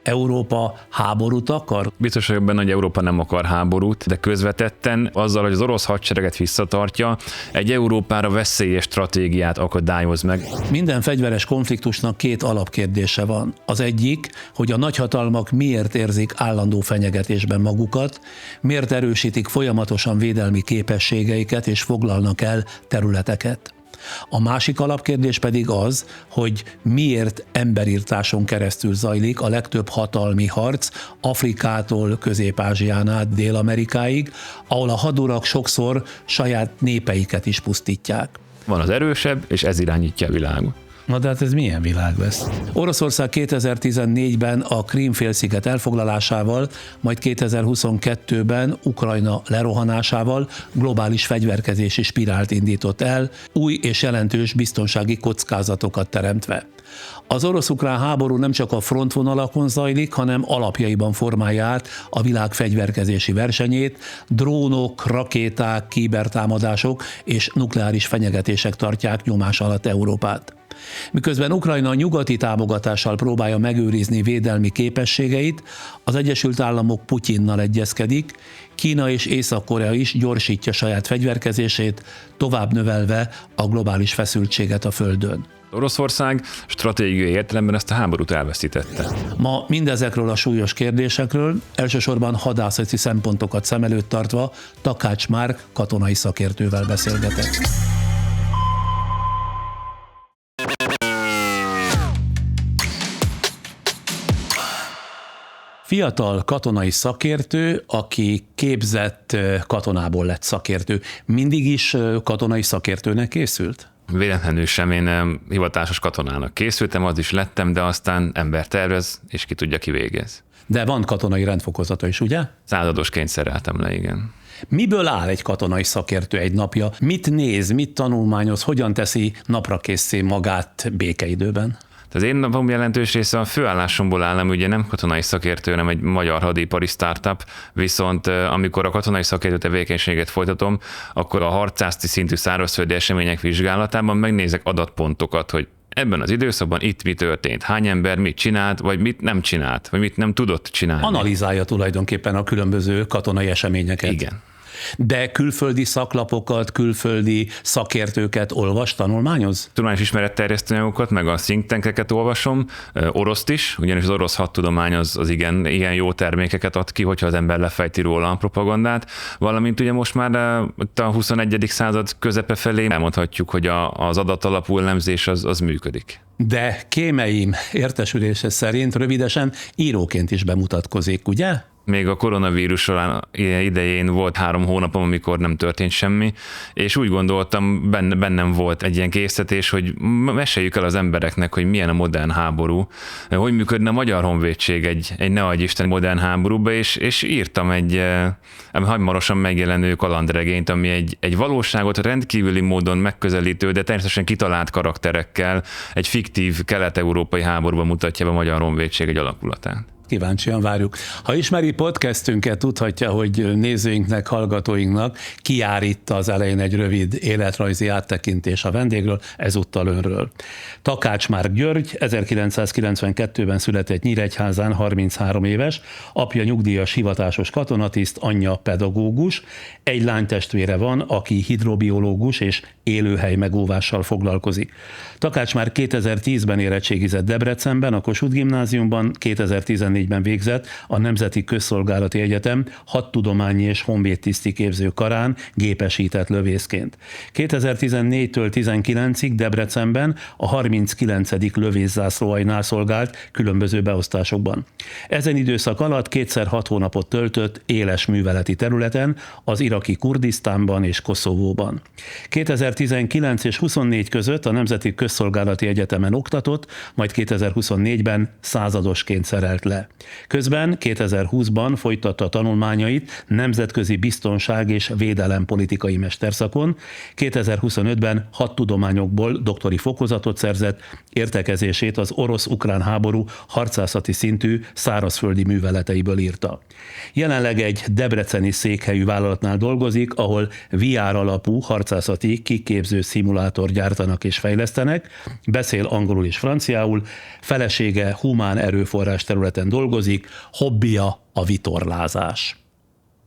Európa háborút akar? Biztos vagyok benne, hogy Európa nem akar háborút, de közvetetten azzal, hogy az orosz hadsereget visszatartja, egy Európára veszélyes stratégiát akadályoz meg. Minden fegyveres konfliktusnak két alapkérdése van. Az egyik, hogy a nagyhatalmak miért érzik állandó fenyegetésben magukat, miért erősítik folyamatosan védelmi képességeiket és foglalnak el területeket. A másik alapkérdés pedig az, hogy miért emberirtáson keresztül zajlik a legtöbb hatalmi harc Afrikától Közép-Ázsián át Dél-Amerikáig, ahol a hadurak sokszor saját népeiket is pusztítják. Van az erősebb, és ez irányítja a világot. Na de hát ez milyen világ lesz? Oroszország 2014-ben a Krím-félsziget elfoglalásával, majd 2022-ben Ukrajna lerohanásával globális fegyverkezési spirált indított el, új és jelentős biztonsági kockázatokat teremtve. Az orosz-ukrán háború nem csak a frontvonalakon zajlik, hanem alapjaiban formálja át a világ fegyverkezési versenyét, drónok, rakéták, kibertámadások és nukleáris fenyegetések tartják nyomás alatt Európát. Miközben Ukrajna nyugati támogatással próbálja megőrizni védelmi képességeit, az Egyesült Államok Putyinnal egyezkedik, Kína és Észak-Korea is gyorsítja saját fegyverkezését, tovább növelve a globális feszültséget a Földön. Oroszország stratégiai értelemben ezt a háborút elveszítette. Ma mindezekről a súlyos kérdésekről, elsősorban hadászati szempontokat szem előtt tartva Takács Márk katonai szakértővel beszélgetek. Fiatal katonai szakértő, aki képzett katonából lett szakértő. Mindig is katonai szakértőnek készült? Véletlenül sem, én hivatásos katonának készültem, az is lettem, de aztán ember tervez, és ki tudja, ki végez. De van katonai rendfokozata is, ugye? Századosként szereltem le, igen. Miből áll egy katonai szakértő egy napja? Mit néz, mit tanulmányoz, hogyan teszi naprakésszé magát békeidőben? Az én napom jelentős része a főállásomból áll, ugye nem katonai szakértő, hanem egy magyar hadipari startup, viszont amikor a katonai szakértő tevékenységet folytatom, akkor a harcászati szintű szárazföldi események vizsgálatában megnézek adatpontokat, hogy ebben az időszakban itt mi történt, hány ember mit csinált, vagy mit nem csinált, vagy mit nem tudott csinálni. Analizálja tulajdonképpen a különböző katonai eseményeket. Igen. De külföldi szaklapokat, külföldi szakértőket olvas, tanulmányoz? Tudományos ismeretterjesztő anyagokat, meg a think tankeket olvasom, oroszt is, ugyanis az orosz hadtudomány az igen jó termékeket ad ki, hogyha az ember lefejti róla a propagandát, valamint ugye most már a 21. század közepe felé elmondhatjuk, hogy az adatalapú elemzés az működik. De kémeim értesülése szerint rövidesen íróként is bemutatkozik, ugye? Még a koronavírus idején volt 3 hónapom, amikor nem történt semmi, és úgy gondoltam, bennem volt egy ilyen késztetés, hogy meséljük el az embereknek, hogy milyen a modern háború, hogy működne a Magyar Honvédség egy ne adj Isten modern háborúba, és írtam egy hamarosan megjelenő kalandregényt, ami egy valóságot rendkívüli módon megközelítő, de természetesen kitalált karakterekkel egy fiktív kelet-európai háborúban mutatja be a Magyar Honvédség egy alakulatát. Kíváncsian várjuk. Ha ismeri podcastünket, tudhatja, hogy nézőinknek, hallgatóinknak kijár itt az elején egy rövid életrajzi áttekintés a vendégről, ezúttal önről. Takács Márk György, 1992-ben született Nyíregyházán, 33 éves, apja nyugdíjas hivatásos katonatiszt, anyja pedagógus, egy lánytestvére van, aki hidrobiológus és élőhely megóvással foglalkozik. Takács már 2010-ben érettségizett Debrecenben, a Kossuth Gimnáziumban, 2014-ben végzett a Nemzeti Közszolgálati Egyetem hadtudományi és honvédtiszti képző karán gépesített lövészként. 2014-től 19-ig Debrecenben a 39. lövészzászlóainál szolgált különböző beosztásokban. Ezen időszak alatt 2x6 hónapot töltött éles műveleti területen, az iraki Kurdisztánban és Koszovóban. 2019 és 24 között a Nemzeti Közszolgálati Egyetemen oktatott, majd 2024-ben századosként szerelt le. Közben 2020-ban folytatta tanulmányait nemzetközi biztonság és védelem politikai mesterszakon, 2025-ben hadtudományokból doktori fokozatot szerzett, értekezését az orosz-ukrán háború harcászati szintű szárazföldi műveleteiből írta. Jelenleg egy debreceni székhelyű vállalatnál dolgozik, ahol VR alapú harcászati kiképző szimulátor gyártanak és fejlesztenek, beszél angolul és franciául, felesége humán erőforrás területen dolgozik, hobbija a vitorlázás.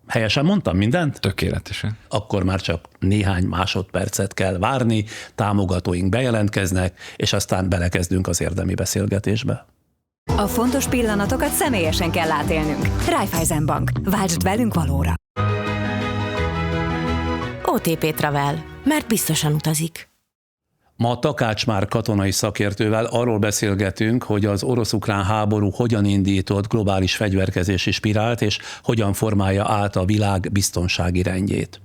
Helyesen mondtam mindent? Tökéletesen. Akkor már csak néhány másodpercet kell várni, támogatóink bejelentkeznek, és aztán belekezdünk az érdemi beszélgetésbe. A fontos pillanatokat személyesen kell átélnünk. Raiffeisenbank. Váltsd velünk valóra. OTP Travel, mert biztosan utazik. Ma Takács Márk katonai szakértővel arról beszélgetünk, hogy az orosz-ukrán háború hogyan indított globális fegyverkezési spirált, és hogyan formálja át a világ biztonsági rendjét.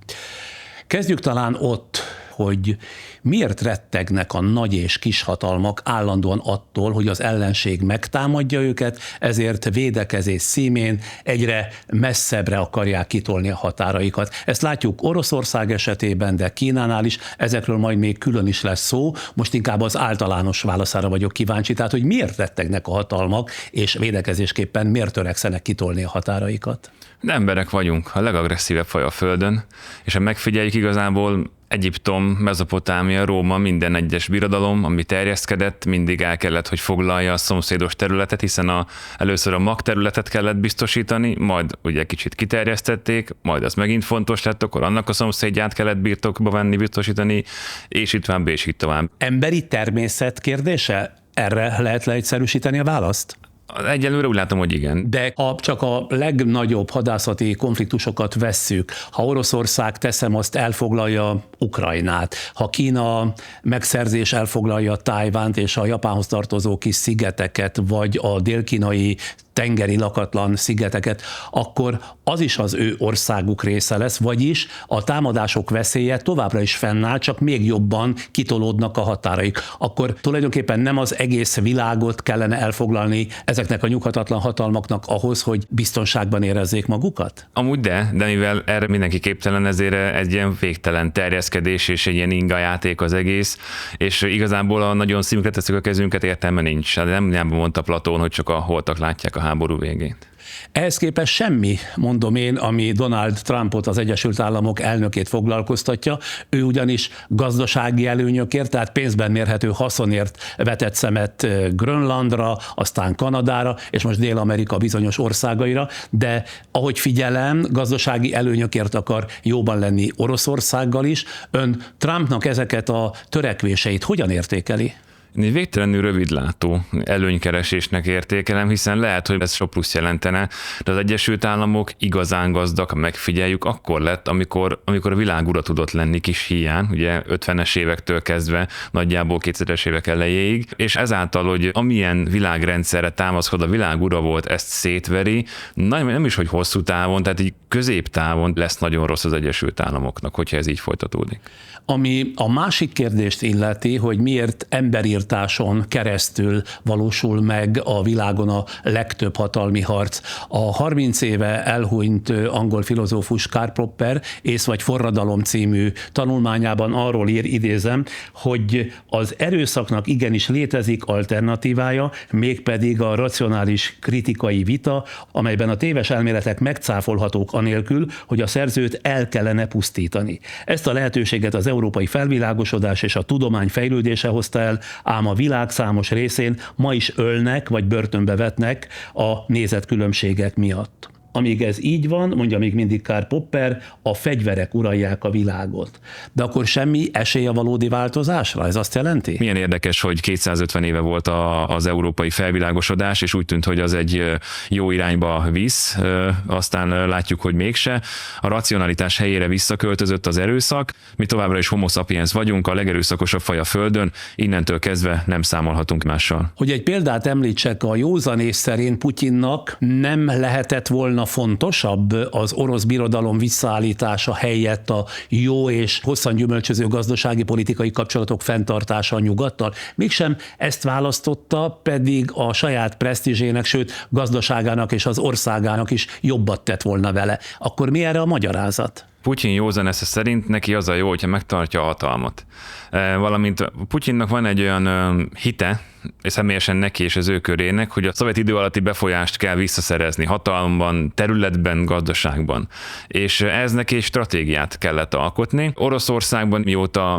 Kezdjük talán ott, hogy miért rettegnek a nagy és kis hatalmak állandóan attól, hogy az ellenség megtámadja őket, ezért védekezés szímén egyre messzebbre akarják kitolni a határaikat. Ezt látjuk Oroszország esetében, de Kínánál is, ezekről majd még külön is lesz szó, most inkább az általános válaszára vagyok kíváncsi, tehát hogy miért rettegnek a hatalmak, és védekezésképpen miért törekszenek kitolni a határaikat? De emberek vagyunk, a legagresszívebb faj a Földön, és ha megfigyeljük igazából Egyiptom, Mezopotámia, Róma, minden egyes birodalom, ami terjeszkedett, mindig el kellett, hogy foglalja a szomszédos területet, hiszen először a magterületet kellett biztosítani, majd ugye kicsit kiterjesztették, majd az megint fontos lett, akkor annak a szomszédját kellett birtokba venni, biztosítani, és itt tovább, és itt tovább. Emberi természet kérdése? Erre lehet leegyszerűsíteni a választ? Egyelőre úgy látom, hogy igen. De ha csak a legnagyobb hadászati konfliktusokat vesszük, ha Oroszország, teszem azt, elfoglalja Ukrajnát, ha Kína megszerzés elfoglalja Tajvánt és a Japánhoz tartozó kis szigeteket, vagy a dél-kínai tengeri lakatlan szigeteket, akkor az is az ő országuk része lesz, vagyis a támadások veszélye továbbra is fennáll, csak még jobban kitolódnak a határaik. Akkor tulajdonképpen nem az egész világot kellene elfoglalni ezeknek a nyughatatlan hatalmaknak ahhoz, hogy biztonságban érezzék magukat? Amúgy de mivel erre mindenki képtelen, ezért egy ilyen végtelen terjeszkedés és egy ilyen inga játék az egész, és igazából a nagyon szívünkre tesszük a kezünket, értelme nincs. Nem mondta Platón, hogy csak a holtak látják a háború végét. Ehhez képest semmi, mondom én, ami Donald Trumpot, az Egyesült Államok elnökét foglalkoztatja. Ő ugyanis gazdasági előnyökért, tehát pénzben mérhető haszonért vetett szemet Grönlandra, aztán Kanadára, és most Dél-Amerika bizonyos országaira, de ahogy figyelem, gazdasági előnyökért akar jóban lenni Oroszországgal is. Ön Trumpnak ezeket a törekvéseit hogyan értékeli? Én egy végtelenül rövidlátó előnykeresésnek értékelem, hiszen lehet, hogy ez sok plusz jelentene, de az Egyesült Államok igazán gazdag, ha megfigyeljük, akkor lett, amikor a világ ura tudott lenni kis híján, ugye 50-es évektől kezdve nagyjából 2000-es évek elejéig, és ezáltal, hogy amilyen világrendszerre támaszkod a világ ura volt, ezt szétveri, nem is, hogy hosszú távon, tehát így középtávon lesz nagyon rossz az Egyesült Államoknak, hogyha ez így folytatódik. Ami a másik kérdést illeti, hogy miért emberirtáson keresztül valósul meg a világon a legtöbb hatalmi harc. A 30 éve elhunyt angol filozófus Karl Popper Ész vagy forradalom című tanulmányában arról ír, idézem, hogy az erőszaknak igenis létezik alternatívája, mégpedig a racionális kritikai vita, amelyben a téves elméletek megcáfolhatók anélkül, hogy a szerzőt el kellene pusztítani. Ezt a lehetőséget az európai felvilágosodás és a tudomány fejlődése hozta el, ám a világ számos részén ma is ölnek vagy börtönbe vetnek a nézetkülönbségek miatt. Amíg ez így van, mondja még mindig Karl Popper, a fegyverek uralják a világot. De akkor semmi esély a valódi változásra? Ez azt jelenti? Milyen érdekes, hogy 250 éve volt az európai felvilágosodás, és úgy tűnt, hogy az egy jó irányba visz, aztán látjuk, hogy mégse. A racionalitás helyére visszaköltözött az erőszak, mi továbbra is homo sapiens vagyunk, a legerőszakosabb faj a Földön, innentől kezdve nem számolhatunk mással. Hogy egy példát említsek, a józanész szerint Putyinnak nem lehetett volna fontosabb az orosz birodalom visszaállítása helyett a jó és hosszan gyümölcsöző gazdasági politikai kapcsolatok fenntartása a nyugattal. Mégsem ezt választotta, pedig a saját presztízsének, sőt gazdaságának és az országának is jobbat tett volna vele. Akkor mi erre a magyarázat? Putyin józan esze szerint neki az a jó, hogyha megtartja a hatalmat. Valamint Putyinnak van egy olyan hite, és személyesen neki és az ő körének, hogy a szovjet idő alatti befolyást kell visszaszerezni hatalomban, területben, gazdaságban. És ez neki egy stratégiát kellett alkotni. Oroszországban, mióta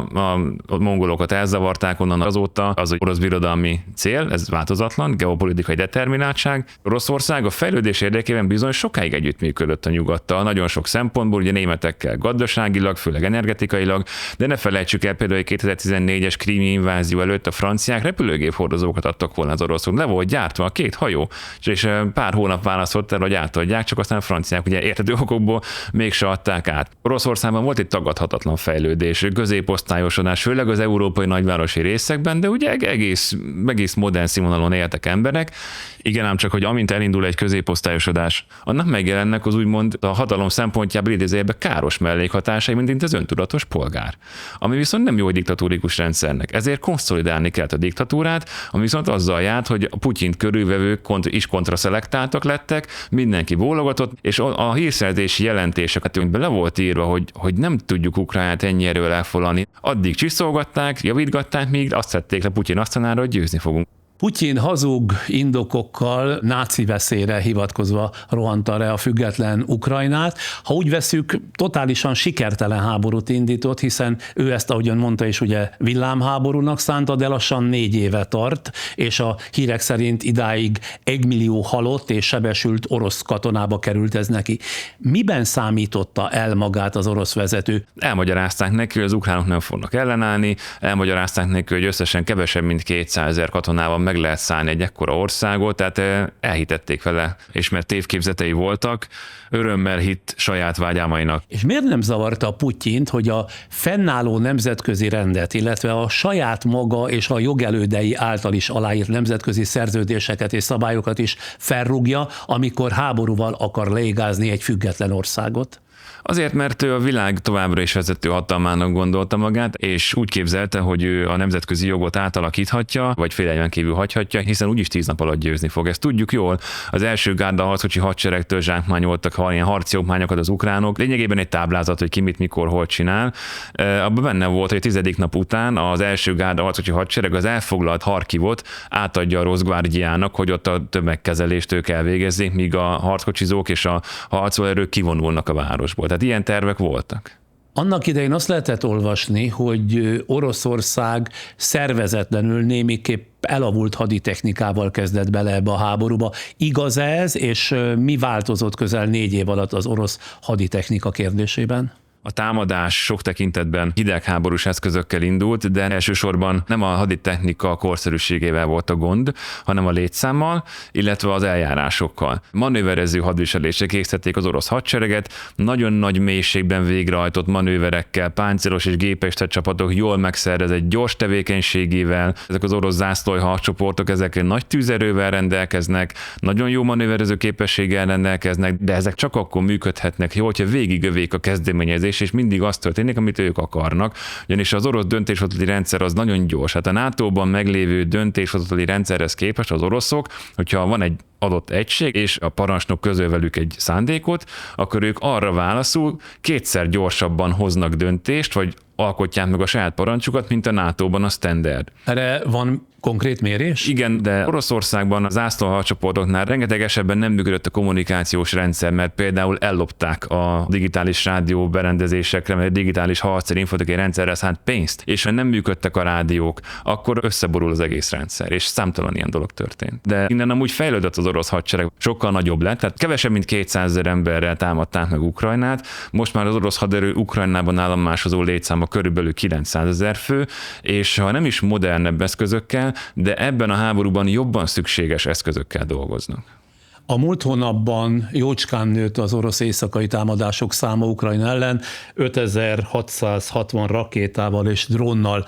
a mongolokat elzavarták onnan azóta, az orosz birodalmi cél, ez változatlan, geopolitikai determináltság. Oroszország a fejlődés érdekében bizony sokáig együttműködött a nyugattal, nagyon sok szempontból, ugye németekkel gazdaságilag, főleg energetikailag, de ne felejtsük el például, hogy 2014-es krími invázió előtt a franciák repülőgép hordozókat adtak volna az oroszok. Le volt gyártva a 2 hajó, és pár hónap válaszolt el, hogy átadják, csak aztán a franciák ugye érthető okokból mégse adták át. Oroszországban volt egy tagadhatatlan fejlődés, középosztályosodás, főleg az európai nagyvárosi részekben, de ugye egész modern színvonalon éltek emberek. Igen, ám csak, hogy amint elindul egy középosztályosodás, annak megjelennek az úgymond a hatalom szempontjából idézőjelben káros mellékhatásai, mint az öntudatos polgár. Ami viszont nem jó egy diktatórikus rendszernek. Ezért konszolidálni kellett a diktatúrát, ami viszont azzal járt, hogy a Putyint körülvevők is kontraszelektáltak lettek, mindenki bólogatott, és a hírszerzési jelentéseket le volt írva, hogy nem tudjuk Ukrajnát ennyi erővel elfoglalni. Addig csiszolgatták, javítgatták, míg azt szedték le Putyin asztalára, hogy győzni fogunk. Putyin hazug indokokkal, náci veszélyre hivatkozva rohanta le a független Ukrajnát. Ha úgy veszük, totálisan sikertelen háborút indított, hiszen ő ezt, ahogyan mondta is, ugye villámháborúnak szánta, de lassan 4 éve tart, és a hírek szerint idáig 1 millió halott és sebesült orosz katonába került ez neki. Miben számította el magát az orosz vezető? Elmagyarázták neki, hogy az ukránok nem fognak ellenállni, elmagyarázták neki, hogy összesen kevesebb, mint 200 000 katonával meg lehet szállni egy ekkora országot, tehát elhitették vele, és mert tévképzetei voltak, örömmel hitt saját vágyálmainak. És miért nem zavarta a Putyint, hogy a fennálló nemzetközi rendet, illetve a saját maga és a jogelődei által is aláírt nemzetközi szerződéseket és szabályokat is felrúgja, amikor háborúval akar leigázni egy független országot? Azért, mert ő a világ továbbra is vezető hatalmának gondolta magát, és úgy képzelte, hogy ő a nemzetközi jogot átalakíthatja, vagy félelmen kívül hagyhatja, hiszen úgyis 10 nap alatt győzni fog. Ezt tudjuk jól. Az első gárda harckocsi hadseregtől zsákmányoltak ilyen harci okmányokat az ukránok. Lényegében egy táblázat, hogy ki mit, mikor, hol csinál. Abban benne volt, hogy a 10. nap után az első gárda harckocsi hadsereg az elfoglalt Harkivot átadja a Rosgvárdiának, hogy ott a tömegkezelést ők elvégezzék, míg a harckocsizók és a harcolóerők kivonulnak a városból. Tehát ilyen tervek voltak. Annak idején azt lehetett olvasni, hogy Oroszország szervezetlenül némiképp elavult haditechnikával kezdett bele ebbe a háborúba. Igaz ez, és mi változott közel 4 év alatt az orosz haditechnika kérdésében? A támadás sok tekintetben hidegháborús eszközökkel indult, de elsősorban nem a haditechnika korszerűségével volt a gond, hanem a létszámmal, illetve az eljárásokkal. Manőverező hadviselésre készítették az orosz hadsereget, nagyon nagy mélységben végrehajtott manőverekkel, páncélos és gépesített csapatok jól megszervezett gyors tevékenységével. Ezek az orosz zászlóharcsoportok, ezek nagy tűzerővel rendelkeznek, nagyon jó manőverező képességgel rendelkeznek, de ezek csak akkor működhetnek jól, hogyha végigövék a kezdeményezés, és mindig az történik, amit ők akarnak. Ugyanis az orosz döntéshozatali rendszer az nagyon gyors. Hát a NATO-ban meglévő döntéshozatali rendszerhez képest az oroszok, hogyha van egy adott egység, és a parancsnok közöl velük egy szándékot, akkor ők arra válaszul 2-szer gyorsabban hoznak döntést, vagy alkotják meg a saját parancsukat, mint a NATO-ban a standard. Erre van konkrét mérés? Igen, de Oroszországban a zászlóharcsoportoknál rengeteg esetben nem működött a kommunikációs rendszer, mert például ellopták a digitális rádió berendezésekre, mert a digitális harcér informatikai rendszerre szánt pénzt, és ha nem működtek a rádiók, akkor összeborul az egész rendszer, és számtalan ilyen dolog történt. De innen amúgy fejlődött az orosz hadsereg, sokkal nagyobb lett, tehát kevesebb, mint 200 000 emberrel támadták meg Ukrajnát, most már az orosz haderő Ukrajnában állomásozó létszáma körülbelül 900 000 fő, és ha nem is modernebb eszközökkel, de ebben a háborúban jobban szükséges eszközökkel dolgoznak. A múlt hónapban jócskán nőtt az orosz éjszakai támadások száma Ukrajna ellen, 5660 rakétával és drónnal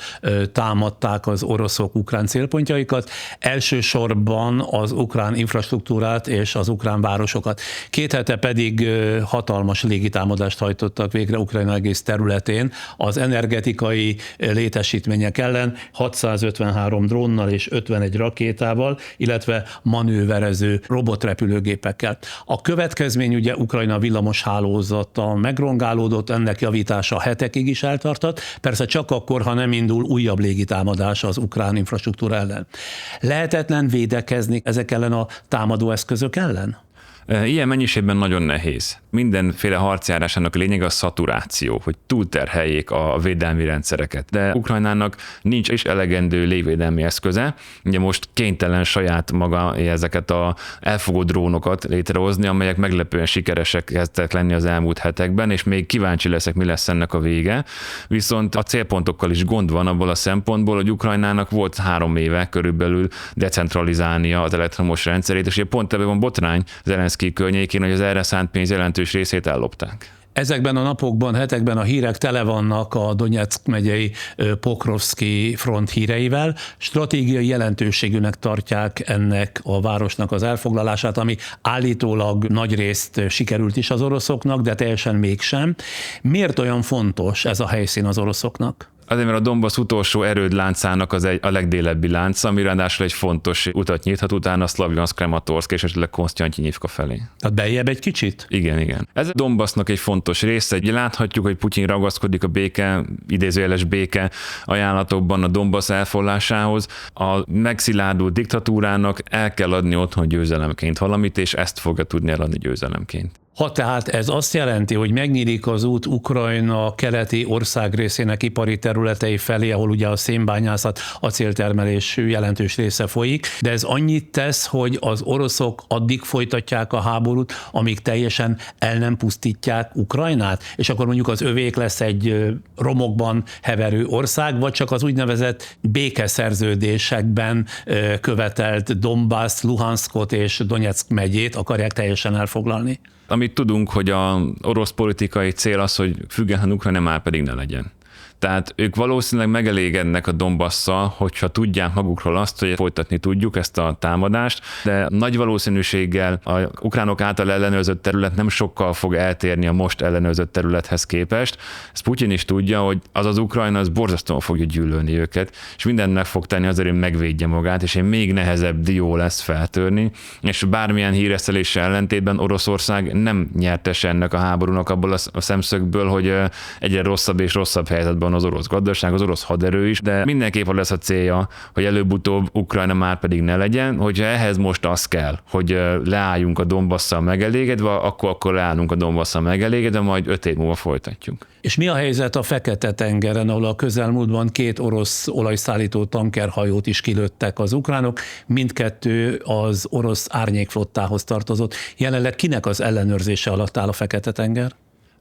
támadták az oroszok ukrán célpontjaikat, elsősorban az ukrán infrastruktúrát és az ukrán városokat. 2 hete pedig hatalmas légitámadást hajtottak végre Ukrajna egész területén az energetikai létesítmények ellen, 653 drónnal és 51 rakétával, illetve manőverező robotrepülőgéppel repülőgépekkel. A következmény ugye Ukrajna villamos hálózata megrongálódott, ennek javítása hetekig is eltartott, persze csak akkor, ha nem indul újabb légitámadás az ukrán infrastruktúra ellen. Lehetetlen védekezni ezek ellen a támadó eszközök ellen? Ilyen mennyiségben nagyon nehéz. Mindenféle harcjárásának lényege a szaturáció, hogy túlterheljék a védelmi rendszereket. De Ukrajnának nincs is elegendő légvédelmi eszköze. Ugye most kénytelen saját maga ezeket a elfogó drónokat létrehozni, amelyek meglepően sikeresek kezdtek lenni az elmúlt hetekben, és még kíváncsi leszek, mi lesz ennek a vége. Viszont a célpontokkal is gond van abból a szempontból, hogy Ukrajnának volt 3 éve körülbelül decentralizálnia az elektromos rendszerét, és ugye pont ebben van botrány Zelenszkij környékén, hogy az erre szánt pénz jelentős részét ellopták. Ezekben a napokban, hetekben a hírek tele vannak a Donyeck megyei Pokrovszki front híreivel. Stratégiai jelentőségűnek tartják ennek a városnak az elfoglalását, ami állítólag nagyrészt sikerült is az oroszoknak, de teljesen mégsem. Miért olyan fontos ez a helyszín az oroszoknak? Azért, mert a Donbass utolsó erődláncának a legdélebbi lánca, ami ráadásul egy fontos utat nyithat utána Szlavjanszk, Kramatorszk és esetleg Konsztyantyinivka felé. Tehát beljebb egy kicsit? Igen. Ez a Donbassnak egy fontos része. Ugye láthatjuk, hogy Putyin ragaszkodik a idézőjeles béke ajánlatokban a Donbass elfoglalásához. A megszilárdult diktatúrának el kell adni otthon győzelemként valamit, és ezt fogja tudni eladni győzelemként. Ha tehát ez azt jelenti, hogy megnyílik az út Ukrajna keleti országrészének ipari területei felé, ahol ugye a szénbányászat, acéltermelés jelentős része folyik, de ez annyit tesz, hogy az oroszok addig folytatják a háborút, amíg teljesen el nem pusztítják Ukrajnát, és akkor mondjuk az övék lesz egy romokban heverő ország, vagy csak az úgynevezett békeszerződésekben követelt Donbass, Luhanszkot és Donyeck megyét akarják teljesen elfoglalni? Amit tudunk, hogy az orosz politikai cél az, hogy független Ukrajna már pedig ne legyen. Tehát ők valószínűleg megelégednek a Donbasszal, hogyha tudják magukról azt, hogy folytatni tudjuk ezt a támadást, de nagy valószínűséggel az ukránok által ellenőrzött terület nem sokkal fog eltérni a most ellenőrzött területhez képest. Ezt Putyin is tudja, hogy az Ukrajna az borzasztóan fogja gyűlölni őket, és mindent meg fog tenni azért, hogy megvédje magát, és egy még nehezebb dió lesz feltörni, és bármilyen híreszteléssel ellentétben Oroszország nem nyertes ennek a háborúnak abból a szemszögből, hogy egyre rosszabb és rosszabb helyzetben az orosz gazdaság, az orosz haderő is, de mindenképp lesz a célja, hogy előbb-utóbb Ukrajna már pedig ne legyen, hogyha ehhez most az kell, hogy leálljunk a Donbasszal megelégedve, akkor leállunk a Donbasszal megelégedve, majd 5 év múlva folytatjuk. És mi a helyzet a Fekete-tengeren, ahol a közelmúltban 2 orosz olajszállító tankerhajót is kilőttek az ukránok, mindkettő az orosz árnyékflottához tartozott. Jelenleg kinek az ellenőrzése alatt áll a Fekete-tenger?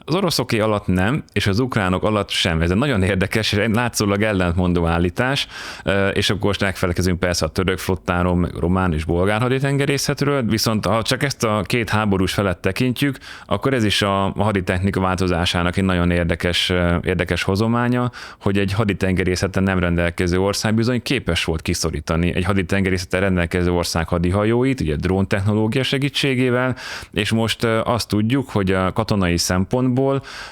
Az oroszoké alatt nem, és az ukránok alatt sem. Ez egy nagyon érdekes, és látszólag ellentmondó állítás, és akkor most megfelelkezünk persze a török flottáról, meg román és bolgár haditengerészetről, viszont ha csak ezt a 2 háborús felet tekintjük, akkor ez is a haditechnika változásának egy nagyon érdekes hozománya, hogy egy haditengerészeten nem rendelkező ország bizony képes volt kiszorítani egy haditengerészeten rendelkező ország hadihajóit, ugye dróntechnológia segítségével, és most azt tudjuk, hogy a katonai szempontból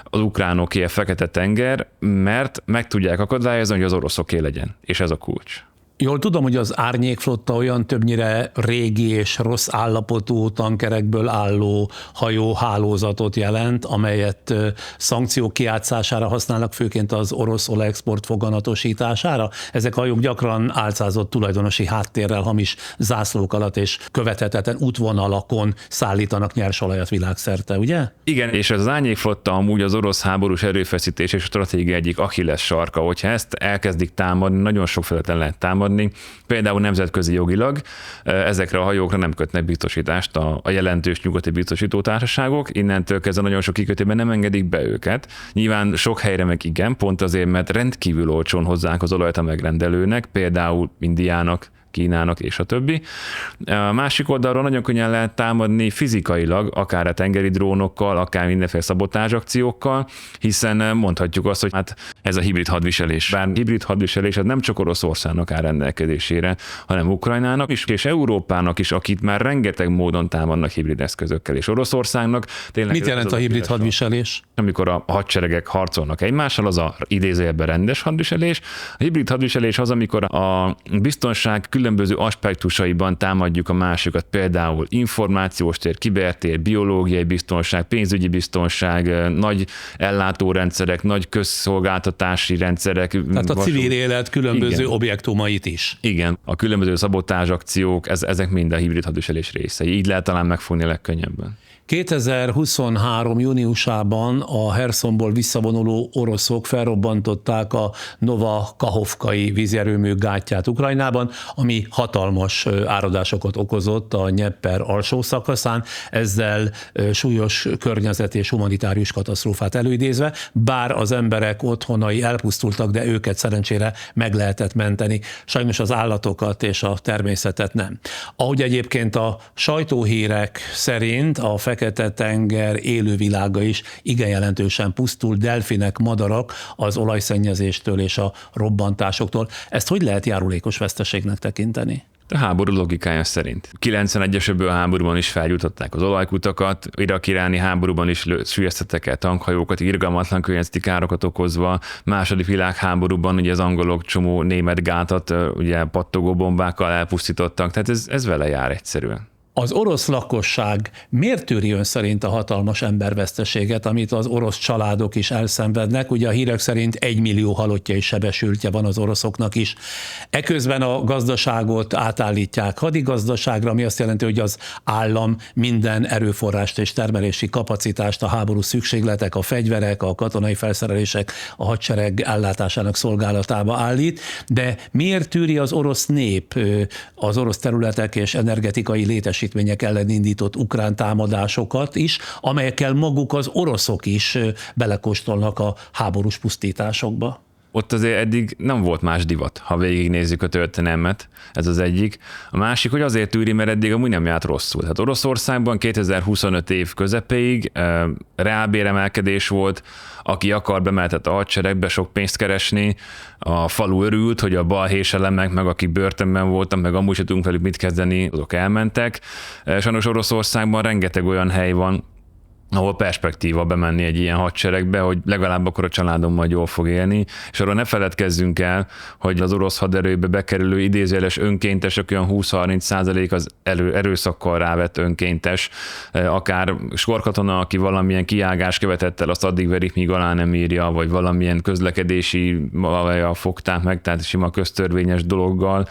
az ukránoké a Fekete-tenger, mert meg tudják akadályozni, hogy az oroszoké legyen. És ez a kulcs. Jól tudom, hogy az árnyékflotta olyan többnyire régi és rossz állapotú tankerekből álló hajóhálózatot jelent, amelyet szankciók kijátszására használnak, főként az orosz olajexport foganatosítására. Ezek a hajók gyakran álcázott tulajdonosi háttérrel, hamis zászlók alatt és követhetetlen útvonalakon szállítanak nyersolajat világszerte, ugye? Igen, és az árnyékflotta amúgy az orosz háborús erőfeszítés és stratégia egyik Achilles sarka. Hogyha ezt elkezdik támadni, nagyon sok feleten lehet támadni, például nemzetközi jogilag ezekre a hajókra nem kötnek biztosítást a jelentős nyugati biztosítótársaságok, innentől kezdve nagyon sok kikötőben nem engedik be őket. Nyilván sok helyre meg igen, pont azért, mert rendkívül olcsón hozzák az olajat a megrendelőnek, például Indiának, Kínának és a többi. A másik oldalról nagyon könnyen lehet támadni fizikailag, akár a tengeri drónokkal, akár mindenféle szabotázsakciókkal, hiszen mondhatjuk azt, hogy hát ez a hibrid hadviselés. Bár hibrid hadviselés nem csak Oroszországnak áll rendelkezésére, hanem Ukrajnának is, és Európának is, akit már rengeteg módon támadnak hibrid eszközökkel, és Oroszországnak. Tényleg mit jelent a hibrid hadviselés? Amikor a hadseregek harcolnak egymással, az a idézőjelben rendes hadviselés. A hibrid hadviselés az, amikor a biztonság különböző aspektusaiban támadjuk a másikat, például információs tér, kibertér, biológiai biztonság, pénzügyi biztonság, nagy ellátórendszerek, nagy közszolgáltatási rendszerek. Tehát a civil élet különböző objektumait is. Igen, a különböző szabotázsakciók, ezek mind a hibrid hadviselés részei. Így lehet talán megfogni a legkönnyebben. 2023. júniusában a Hersonból visszavonuló oroszok felrobbantották a Nova Kahovkai vízerőmű gátját Ukrajnában, ami hatalmas áradásokat okozott a Dnyeper alsó szakaszán, ezzel súlyos környezet és humanitárius katasztrófát előidézve, bár az emberek otthonai elpusztultak, de őket szerencsére meg lehetett menteni. Sajnos az állatokat és a természetet nem. Ahogy egyébként a sajtóhírek szerint a Fekete-tenger élővilága is igen jelentősen pusztul, delfinek, madarak az olajszennyezéstől és a robbantásoktól. Ezt hogy lehet járulékos veszteségnek tekinteni? A háború logikája szerint. 91-es öbölháborúban is feljutották az olajkutakat, irak-iráni háborúban is sülyeztettek el tankhajókat, irgalmatlan környezeti károkat okozva, második világháborúban ugye az angolok csomó német gátat ugye pattogó bombákkal elpusztítottak, tehát ez vele jár egyszerűen. Az orosz lakosság miért tűri ön szerint a hatalmas emberveszteséget, amit az orosz családok is elszenvednek? Ugye a hírek szerint 1 millió halottja és sebesültje van az oroszoknak is. Eközben a gazdaságot átállítják hadigazdaságra, ami azt jelenti, hogy az állam minden erőforrást és termelési kapacitást a háború szükségletek, a fegyverek, a katonai felszerelések, a hadsereg ellátásának szolgálatába állít. De miért tűri az orosz nép az orosz területek és energetikai létesítmények ellen indított ukrán támadásokat is, amelyekkel maguk az oroszok is belekóstolnak a háborús pusztításokba? Ott azért eddig nem volt más divat, ha végignézzük a történelmet, ez az egyik. A másik, hogy azért tűri, mert eddig amúgy nem járt rosszul. Hát Oroszországban 2025 év közepéig reálbéremelkedés volt, aki akar bemehetett a hadseregbe sok pénzt keresni, a falu örült, hogy a balhés elemek, meg akik börtönben voltak, meg amúgy se tudunk velük mit kezdeni, azok elmentek. Sajnos Oroszországban rengeteg olyan hely van, ahol perspektíva bemenni egy ilyen hadseregbe, hogy legalább akkor a családom majd jól fog élni, és arról ne feledkezzünk el, hogy az orosz haderőbe bekerülő idézőjeles önkéntesek olyan 20-30% az erőszakkal rávett önkéntes, akár sorkatona, aki valamilyen kiágást követett el, azt addig verik, míg alá nem írja, vagy valamilyen közlekedési valahol fogták meg, tehát sima köztörvényes dologgal,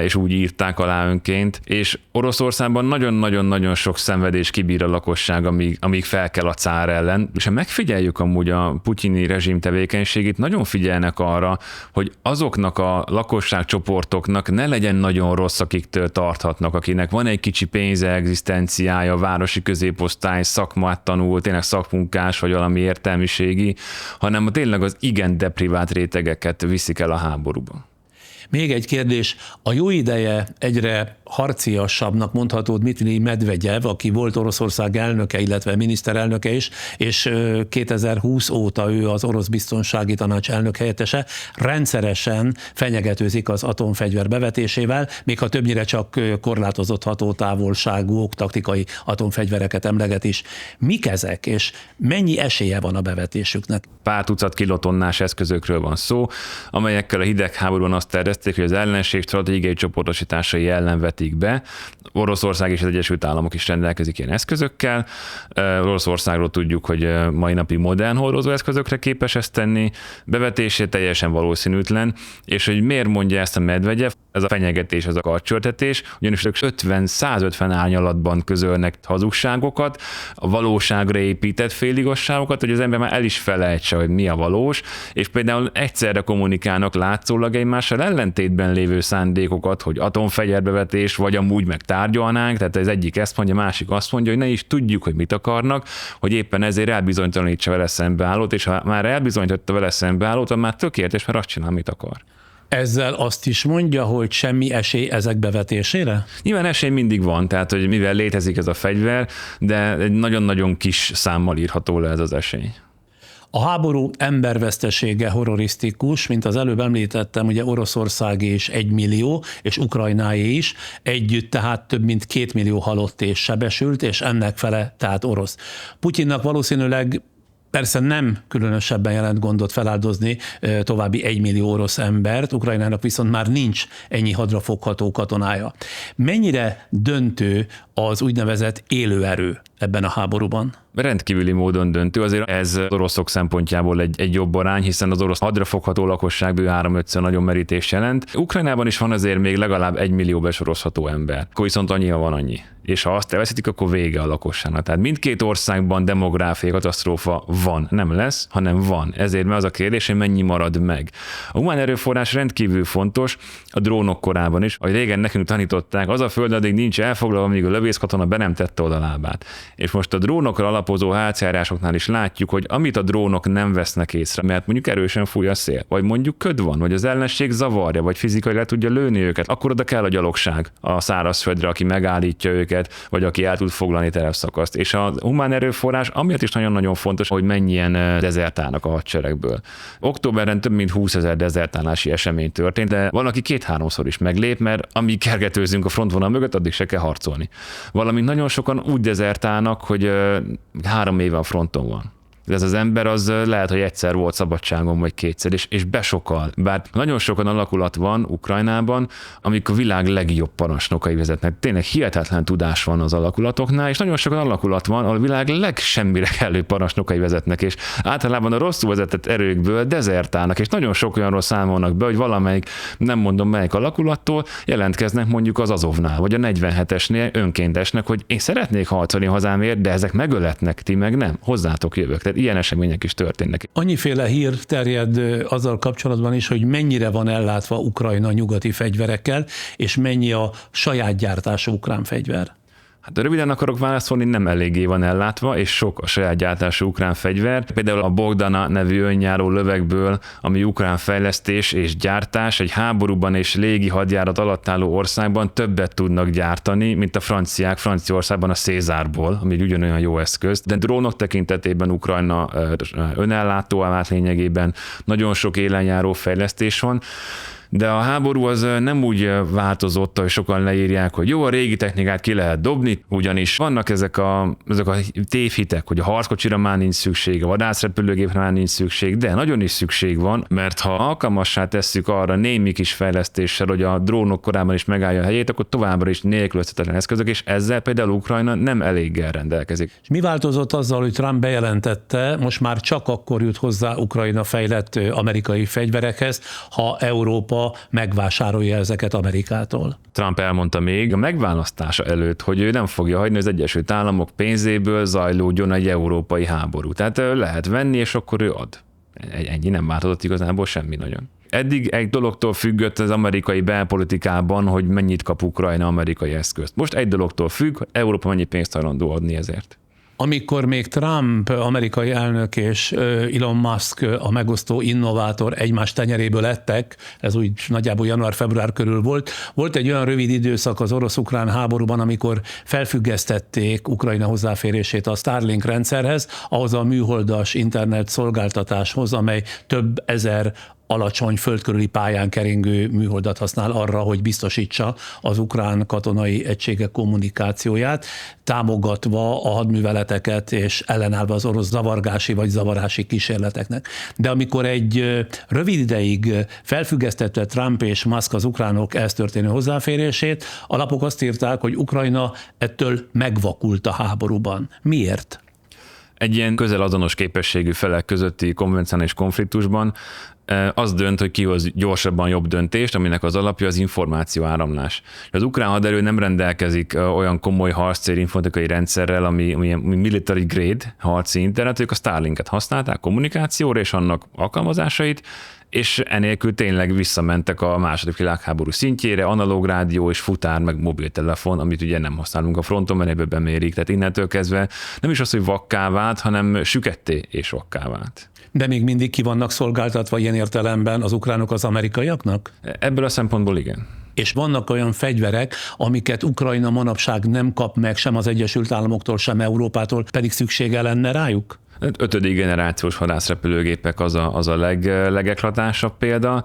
és úgy írták alá önként. És Oroszországban nagyon-nagyon-nagyon sok szenvedés kibír a lakosság, amíg fel kell a cár ellen. És ha megfigyeljük amúgy a putyini rezsim tevékenységét, nagyon figyelnek arra, hogy azoknak a lakosságcsoportoknak ne legyen nagyon rossz, akiktől tarthatnak, akinek van egy kicsi pénze, egzisztenciája, városi középosztály, szakmát tanul, tényleg szakmunkás, vagy valami értelmiségi, hanem tényleg az igen deprivált rétegeket viszik el a háborúba. Még egy kérdés, a jó ideje egyre harciasabbnak mondható Dmitrij Medvegyev, aki volt Oroszország elnöke, illetve miniszterelnöke is, és 2020 óta ő az orosz biztonsági tanács elnök helyettese, rendszeresen fenyegetőzik az atomfegyver bevetésével, még ha többnyire csak korlátozott hatótávolságú taktikai atomfegyvereket emleget is. Mik ezek, és mennyi esélye van a bevetésüknek? Pár tucat kilotonnás eszközökről van szó, amelyekkel a hidegháborúban azt tervezték, hogy az ellenség stratégiai csoportosításai ellen vetik be. Oroszország és az Egyesült Államok is rendelkezik ilyen eszközökkel. Oroszországról tudjuk, hogy mai napi modern hordozó eszközökre képes ezt tenni. Bevetésé teljesen valószínűtlen, és hogy miért mondja ezt a Medvegyev, ez a fenyegetés, ez a karcsörtetés, ugyanis ők 50-150 árnyalatban közölnek hazugságokat, a valóságra épített féligazságokat, hogy az ember már el is felejtse, hogy mi a valós, és például egyszerre kommunikálnak látszólag egymással ellentétben lévő szándékokat, hogy atomfegyverbevetés, vagy amúgy meg tárgyalnánk, tehát az egyik ezt mondja, a másik azt mondja, hogy ne is tudjuk, hogy mit akarnak, hogy éppen ezért elbizonytalanítsa vele szembeállót, és ha már elbizonyította vele szembeállót, már tökéletes, mert azt csinál, amit akar. Ezzel azt is mondja, hogy semmi esély ezek bevetésére? Nyilván esély mindig van, tehát hogy mivel létezik ez a fegyver, de egy nagyon-nagyon kis számmal írható le ez az esély. A háború embervesztesége horrorisztikus, mint az előbb említettem, ugye Oroszországé is 1 millió, és Ukrajnáé is, együtt tehát több mint 2 millió halott és sebesült, és ennek fele tehát orosz. Putyinnak valószínűleg Persze nem különösebben jelent gondot feláldozni további 1 millió orosz embert, Ukrajnának viszont már nincs ennyi hadrafogható katonája. Mennyire döntő az úgynevezett élőerő ebben a háborúban? Rendkívüli módon döntő, azért ez az oroszok szempontjából egy jobb arány, hiszen az orosz hadrafogható lakosság bő 3-5-szer nagyon merítés jelent. Ukrajnában is van azért még legalább 1 millió besorozható ember. Akkor viszont annyi, ha van annyi. És ha azt elveszítik, akkor vége a lakosságnak. Tehát mindkét országban demográfiai katasztrófa van, nem lesz, hanem van. Ezért az a kérdés, hogy mennyi marad meg. A humán erőforrás rendkívül fontos, a drónok korában is. Ahogy régen nekünk tanították, az a föld addig nincs elfoglalva, amíg a lövészkatona be nem tette oda lábát. És most a drónokra alapozó hátjárásoknál is látjuk, hogy amit a drónok nem vesznek észre, mert mondjuk erősen fúj a szél, vagy mondjuk köd van, vagy az ellenség zavarja, vagy fizikai le tudja lőni őket, akkor oda kell a gyalogság a szárazföldre, aki megállítja őket, vagy aki el tud foglalni terepszakaszt. És a humán erőforrás amiatt is nagyon-nagyon fontos, hogy mennyien dezertálnak a hadseregből. Októberben több mint 20 000 dezertálási esemény történt, de van, aki 2-3-szor is meglép, mert amíg kergetőzünk a frontvonal mögött, addig se kell harcolni. Valamint nagyon sokan úgy dezertálnak, hogy 3 éve a fronton van. Ez az ember az lehet, hogy egyszer volt szabadságon, vagy 2-szer, és besokal. Bár nagyon sokan alakulat van Ukrajnában, amik a világ legjobb parancsnokai vezetnek. Tényleg hihetetlen tudás van az alakulatoknál, és nagyon sokan alakulat van, ahol a világ legsemmire kellő parancsnokai vezetnek, és általában a rosszul vezetett erőkből dezertálnak, és nagyon sok olyanról számolnak be, hogy valamelyik, nem mondom melyik alakulattól, jelentkeznek mondjuk az Azovnál, vagy a 47-esnél önkéntesnek, hogy én szeretnék harcolni hazámért, de ezek megöletnek, ti meg nem, hozzátok jövök. Tehát ilyen események is történnek. Annyiféle hír terjed azzal kapcsolatban is, hogy mennyire van ellátva Ukrajna nyugati fegyverekkel, és mennyi a saját gyártású ukrán fegyver. Hát röviden akarok válaszolni, nem eléggé van ellátva, és sok a saját gyártású ukrán fegyver. Például a Bogdana nevű önjáró lövegből, ami ukrán fejlesztés és gyártás, egy háborúban és légi hadjárat alatt álló országban többet tudnak gyártani, mint a franciák Franciaországban a Cézárból, ami ugyanolyan jó eszköz. De drónok tekintetében Ukrajna önellátó vált lényegében, nagyon sok élenjáró fejlesztés van. De a háború az nem úgy változott, hogy sokan leírják, hogy jó, a régi technikát ki lehet dobni, ugyanis vannak ezek a tévhitek, hogy a harckocsira már nincs szükség, a vadászrepülőgépre már nincs szükség, de nagyon is szükség van, mert ha alkalmassá tesszük arra némi kis fejlesztéssel, hogy a drónok korában is megállja a helyét, akkor továbbra is nélkülözhetetlen eszközök, és ezzel például Ukrajna nem eléggel rendelkezik. És mi változott azzal, hogy Trump bejelentette, most már csak akkor jut hozzá Ukrajna fejlett amerikai fegyverekhez, ha Európa megvásárolja ezeket Amerikától? Trump elmondta még a megválasztása előtt, hogy ő nem fogja hagyni, az Egyesült Államok pénzéből zajlódjon egy európai háború. Tehát lehet venni, és akkor ő ad. Ennyi, nem változott igazából semmi nagyon. Eddig egy dologtól függött az amerikai belpolitikában, hogy mennyit kap Ukrajna amerikai eszközt. Most egy dologtól függ, Európa mennyi pénzt hajlandó adni ezért. Amikor még Trump amerikai elnök és Elon Musk a megosztó innovátor egymás tenyeréből ettek, ez úgy nagyjából január-február körül volt egy olyan rövid időszak az orosz-ukrán háborúban, amikor felfüggesztették Ukrajna hozzáférését a Starlink rendszerhez, ahhoz a műholdas internet szolgáltatáshoz, amely több ezer alacsony földkörüli pályán keringő műholdat használ arra, hogy biztosítsa az ukrán katonai egységek kommunikációját, támogatva a hadműveleteket és ellenállva az orosz zavargási vagy zavarási kísérleteknek. De amikor egy rövid ideig felfüggesztette Trump és Musk az ukránok ehhez történő hozzáférését, a lapok azt írták, hogy Ukrajna ettől megvakult a háborúban. Miért? Egy ilyen közel azonos képességű felek közötti konvencionális konfliktusban az dönt, hogy kihoz gyorsabban jobb döntést, aminek az alapja az információ áramlás. Az ukrán haderő nem rendelkezik olyan komoly harccél informatikai rendszerrel, ami military grade harci internet, ők a Starlinket használták kommunikációra és annak alkalmazásait, és enélkül tényleg visszamentek a második világháború szintjére, analóg rádió és futár, meg mobiltelefon, amit ugye nem használunk a fronton, mert ebből bemérik. Tehát innentől kezdve nem is az, hogy vakká vált, hanem süketté és vakká vált. De még mindig ki vannak szolgáltatva ilyen értelemben az ukránok az amerikaiaknak? Ebből a szempontból igen. És vannak olyan fegyverek, amiket Ukrajna manapság nem kap meg sem az Egyesült Államoktól, sem Európától, pedig szüksége lenne rájuk? 5. generációs hadászrepülőgépek az a legeklatásabb példa,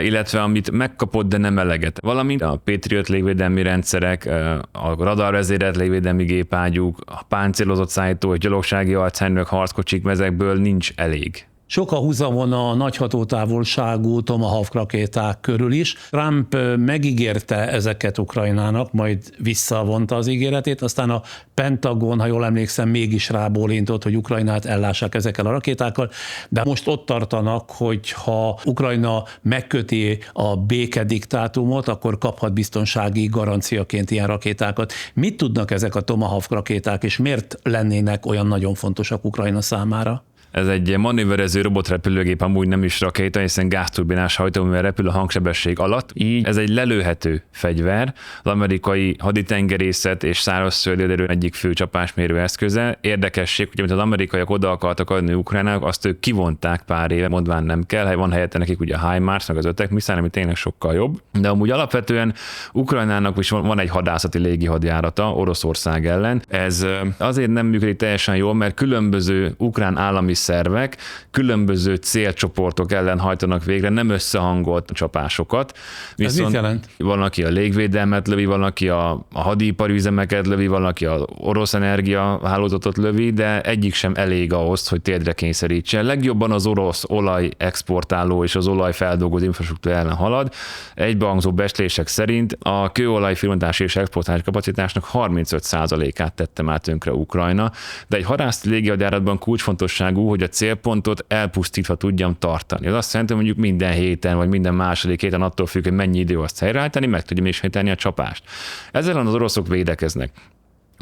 illetve amit megkapott, de nem eleget. Valamint a Patriot légvédelmi rendszerek, a radarvezérelt légvédelmi gépágyúk, a páncélozott szállító és gyalogsági alcárnők, harckocsik, ezekből nincs elég. Sok a húzavon a nagy hatótávolságú Tomahawk rakéták körül is. Trump megígérte ezeket Ukrajnának, majd visszavonta az ígéretét, aztán a Pentagon, ha jól emlékszem, mégis rábólintott, hogy Ukrajnát ellássák ezekkel a rakétákkal, de most ott tartanak, hogy ha Ukrajna megköti a békediktátumot, akkor kaphat biztonsági garanciaként ilyen rakétákat. Mit tudnak ezek a Tomahawk rakéták, és miért lennének olyan nagyon fontosak Ukrajna számára? Ez egy manőverező robotrepülőgép, amúgy nem is rakéta, hiszen gázturbinás hajtóművel repül a hangsebesség alatt. Így ez egy lelőhető fegyver, az amerikai haditengerészet és szárazföldi egyik fő csapásmérő eszköze. Érdekesség, hogy amit az amerikaiak oda akartak adni Ukrajnának, azt ők kivonták pár éve, mondván nem kell, van helyette nekik ugye a HIMARS, meg az ötekmiszár, ami tényleg sokkal jobb. De amúgy alapvetően Ukrajnának is van egy hadászati légihadjárata Oroszország ellen. Ez azért nem működik teljesen jól, mert különböző ukrán állami szervek különböző célcsoportok ellen hajtanak végre nem összehangolt csapásokat. Ez mit jelent? Van, aki a légvédelmet lövi, van, aki a hadipari üzemeket lövi, van, aki az orosz energiahálózatot lövi, de egyik sem elég ahhoz, hogy térdre kényszerítsen. Legjobban az orosz olajexportáló és az olajfeldolgozó infrastruktúra ellen halad. Egybehangzó becslések szerint a kőolaj firmatási és exportálási kapacitásnak 35%-át tette már tönkre Ukrajna, de egy hadászati légihadjáratban kulcsfontosságú, hogy a célpontot elpusztítva tudjam tartani. Az azt jelenti, hogy mondjuk minden héten, vagy minden második héten attól függ, hogy mennyi idő azt helyreállítani, meg tudjam ismételni a csapást. Ezzel az oroszok védekeznek.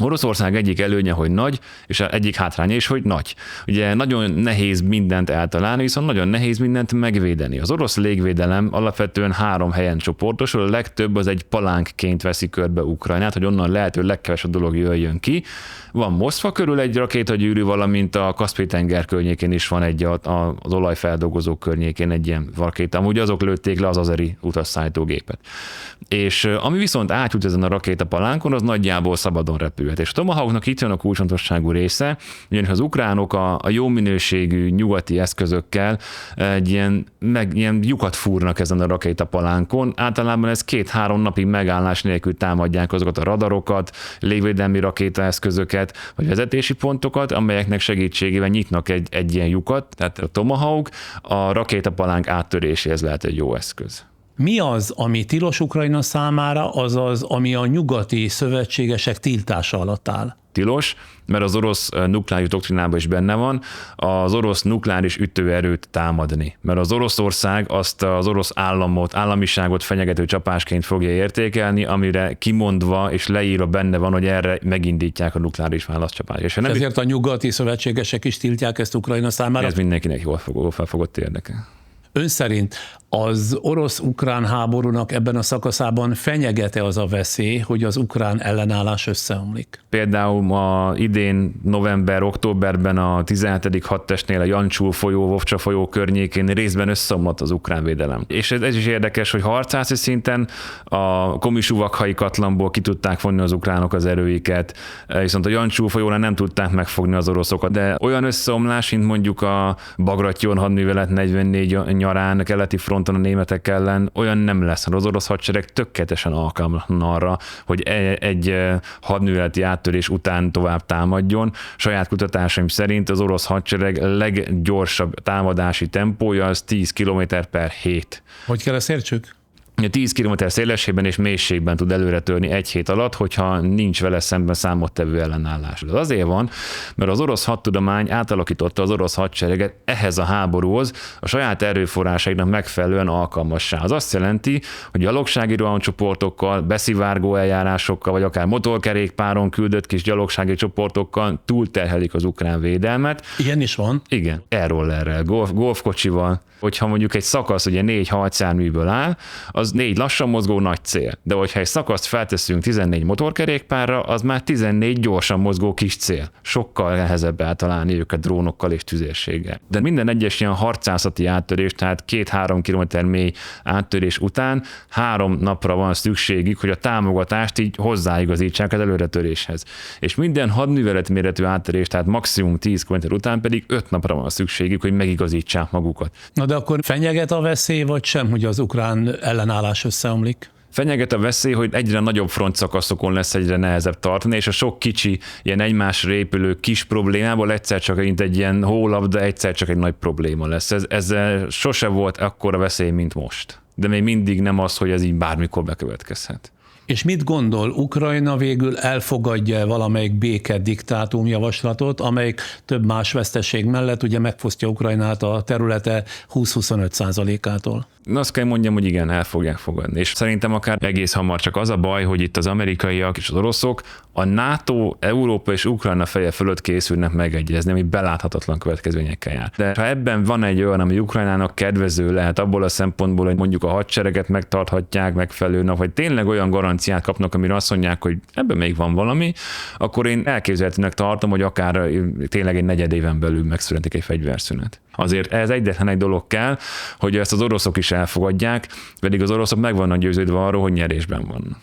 Oroszország egyik előnye, hogy nagy, és egyik hátránya is, hogy nagy. Ugye nagyon nehéz mindent eltalálni, viszont nagyon nehéz mindent megvédeni. Az orosz légvédelem alapvetően 3 helyen csoportosul, a legtöbb az egy palánkként veszi körbe Ukrajnát, hogy onnan lehető legkevesebb dolog jöjjön ki. Van Moszkva körül egy rakétagyűrű, valamint a Kaszpi-tenger környékén is van egy az olajfeldolgozók környékén egy ilyen rakéta. Amúgy azok lőtték le az azeri utasszállítógépet. És ami viszont átjut ezen a rakétapalánkon, az nagyjából szabadon repülhet. És a Tomahawknak itt jön a kulcsfontosságú része, ugyanis az ukránok a jó minőségű nyugati eszközökkel egy ilyen lyukat fúrnak ezen a rakétapalánkon. Általában ez 2-3 napig megállás nélkül támadják azokat a radarokat, légvédelmi rakétaeszközöket, vagy vezetési pontokat, amelyeknek segítségével nyitnak egy ilyen lyukat. Tehát a Tomahawk a rakétapalánk áttöréséhez lehet egy jó eszköz. Mi az, ami tilos Ukrajna számára, azaz, ami a nyugati szövetségesek tiltása alatt áll? Tilos, mert az orosz nukleáris doktrinában is benne van, az orosz nukleáris ütőerőt támadni. Mert az Oroszország azt az orosz államiságot fenyegető csapásként fogja értékelni, amire kimondva és leírva benne van, hogy erre megindítják a nukleáris válaszcsapást. És ezért a nyugati szövetségesek is tiltják ezt Ukrajna számára? Ez mindenkinek jól felfogott érdeke. Ön szerint az orosz-ukrán háborúnak ebben a szakaszában fenyegete az a veszély, hogy az ukrán ellenállás összeomlik? Például ma idén november-októberben a 17. hadtestnél a Jancsú folyó, Vovcsa folyó környékén részben összeomlott az ukrán védelem. És ez is érdekes, hogy harcászi szinten a Komisuvakkai katlanból ki tudták vonni az ukránok az erőiket, viszont a Jancsú folyónál nem tudták megfogni az oroszokat. De olyan összeomlás, mint mondjuk a Bagration hadművelet 44 nyarán, keleti fronton a németek ellen, olyan nem lesz. Az orosz hadsereg tökéletesen alkalmatlan arra, hogy egy hadműveleti áttörés után tovább támadjon. Saját kutatásaim szerint az orosz hadsereg leggyorsabb támadási tempója az 10 km/h. Hogy kell ezt értsük? 10 km szélességben és mélységben tud előre törni egy hét alatt, hogyha nincs vele szemben számottevő ellenállás. Ez azért van, mert az orosz hadtudomány átalakította az orosz hadsereget ehhez a háborúhoz a saját erőforrásaiknak megfelelően alkalmassá. Az azt jelenti, hogy gyalogsági rohamcsoportokkal, beszivárgó eljárásokkal, vagy akár motorkerékpáron küldött kis gyalogsági csoportokkal túlterhelik az ukrán védelmet. Ilyen is van? Igen, airrollerrel, golfkocsival. Hogyha mondjuk egy szakasz ugye 4 harcjárműből áll, az 4 lassan mozgó nagy cél. De hogyha egy szakaszt felteszünk 14 motorkerékpárra, az már 14 gyorsan mozgó kis cél. Sokkal nehezebb eltalálni őket drónokkal és tüzérséggel. De minden egyes ilyen harcászati áttörés, tehát 2-3 kilométer mély áttörés után 3 napra van szükségük, hogy a támogatást így hozzáigazítsák az előretöréshez. És minden hadműveletméretű áttörés, tehát maximum 10 km után pedig 5 napra van szükségük, hogy megigazítsák magukat. Na de akkor fenyeget a veszély, vagy sem, hogy az ukrán ellenállás összeomlik? Fenyeget a veszély, hogy egyre nagyobb frontszakaszokon lesz egyre nehezebb tartani, és a sok kicsi, ilyen egymásra épülő kis problémából egyszer csak egy ilyen hólabda, egyszer csak egy nagy probléma lesz. Ez sose volt akkora veszély, mint most. De még mindig nem az, hogy ez így bármikor bekövetkezhet. És mit gondol, Ukrajna végül elfogadja valamelyik békediktátum javaslatot, amelyik több más veszteség mellett ugye megfosztja Ukrajnát a területe 20-25%-ától? Azt kell mondjam, hogy igen, el fogják fogadni. És szerintem akár egész hamar, csak az a baj, hogy itt az amerikaiak és az oroszok a NATO, Európa és Ukrajna feje fölött készülnek megegyezni, ami beláthatatlan következményekkel jár. De ha ebben van egy olyan, ami Ukrajnának kedvező lehet abból a szempontból, hogy mondjuk a hadsereget megtarthatják megfelelően, vagy tényleg olyan garanciát kapnak, amire azt mondják, hogy ebben még van valami, akkor én elképzelhetőnek tartom, hogy akár tényleg egy negyed éven belül megszületik egy fegyverszünet. Azért ez egyetlen egy dolog kell, hogy ezt az oroszok is elfogadják, pedig az oroszok meg vannak győződve arról, hogy nyerésben vannak.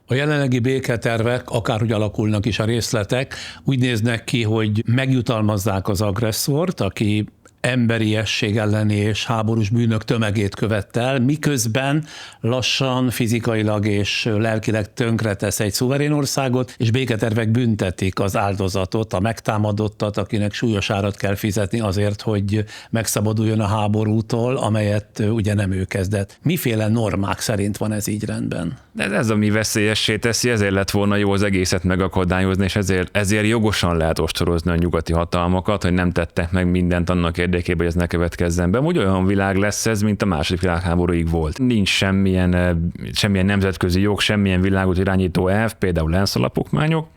A jelenlegi béketervek, akárhogy alakulnak is a részletek, úgy néznek ki, hogy megjutalmazzák az agresszort, aki emberiesség elleni és háborús bűnök tömegét követte el, miközben lassan fizikailag és lelkileg tönkretesz egy szuverén országot, és béketervek büntetik az áldozatot, a megtámadottat, akinek súlyos árat kell fizetni azért, hogy megszabaduljon a háborútól, amelyet ugye nem ő kezdett. Miféle normák szerint van ez így rendben? Ez ami veszélyessé teszi, ezért lett volna jó az egészet megakadályozni, és ezért jogosan lehet ostorozni a nyugati hatalmakat, hogy nem tettek meg mindent annak érdekében, hogy ez ne következzen be. Úgy olyan világ lesz ez, mint a második világháborúig volt. Nincs semmilyen nemzetközi jog, semmilyen világot irányító elv, például ENSZ alapokmányok,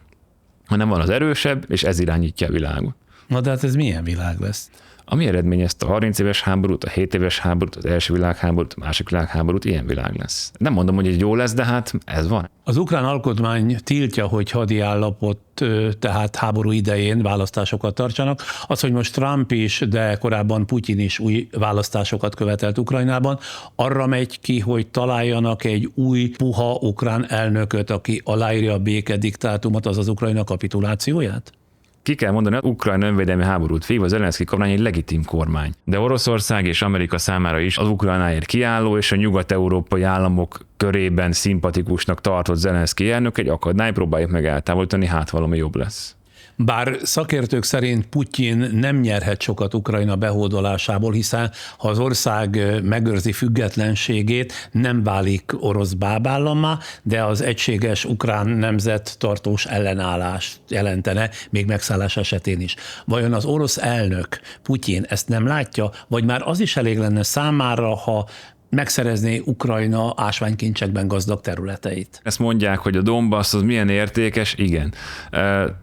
hanem van az erősebb, és ez irányítja a világot. Na de hát ez milyen világ lesz? Ami eredményezte a 30 éves háborút, a 7 éves háborút, az első világháborút, a második világháborút, ilyen világ lesz. Nem mondom, hogy ez jó lesz, de hát ez van. Az ukrán alkotmány tiltja, hogy hadi állapot, tehát háború idején választásokat tartsanak. Az, hogy most Trump is, de korábban Putyin is új választásokat követelt Ukrajnában, arra megy ki, hogy találjanak egy új puha ukrán elnököt, aki aláírja a békediktátumot, azaz Ukrajna kapitulációját? Ki kell mondani, hogy Ukrajna önvédelmi háborút vívva az Zelenszkij kormány egy legitim kormány. De Oroszország és Amerika számára is az Ukrajnáért kiálló és a nyugat-európai államok körében szimpatikusnak tartott Zelenszkij elnök egy akadály, próbáljuk meg eltávolítani, hát valami jobb lesz. Bár szakértők szerint Putyin nem nyerhet sokat Ukrajna behódolásából, hiszen ha az ország megőrzi függetlenségét, nem válik orosz bábállammá, de az egységes ukrán nemzet tartós ellenállást jelentene, még megszállás esetén is. Vajon az orosz elnök, Putyin ezt nem látja, vagy már az is elég lenne számára, ha megszerezné Ukrajna ásványkincsekben gazdag területeit? Ezt mondják, hogy a Donbass az milyen értékes, igen.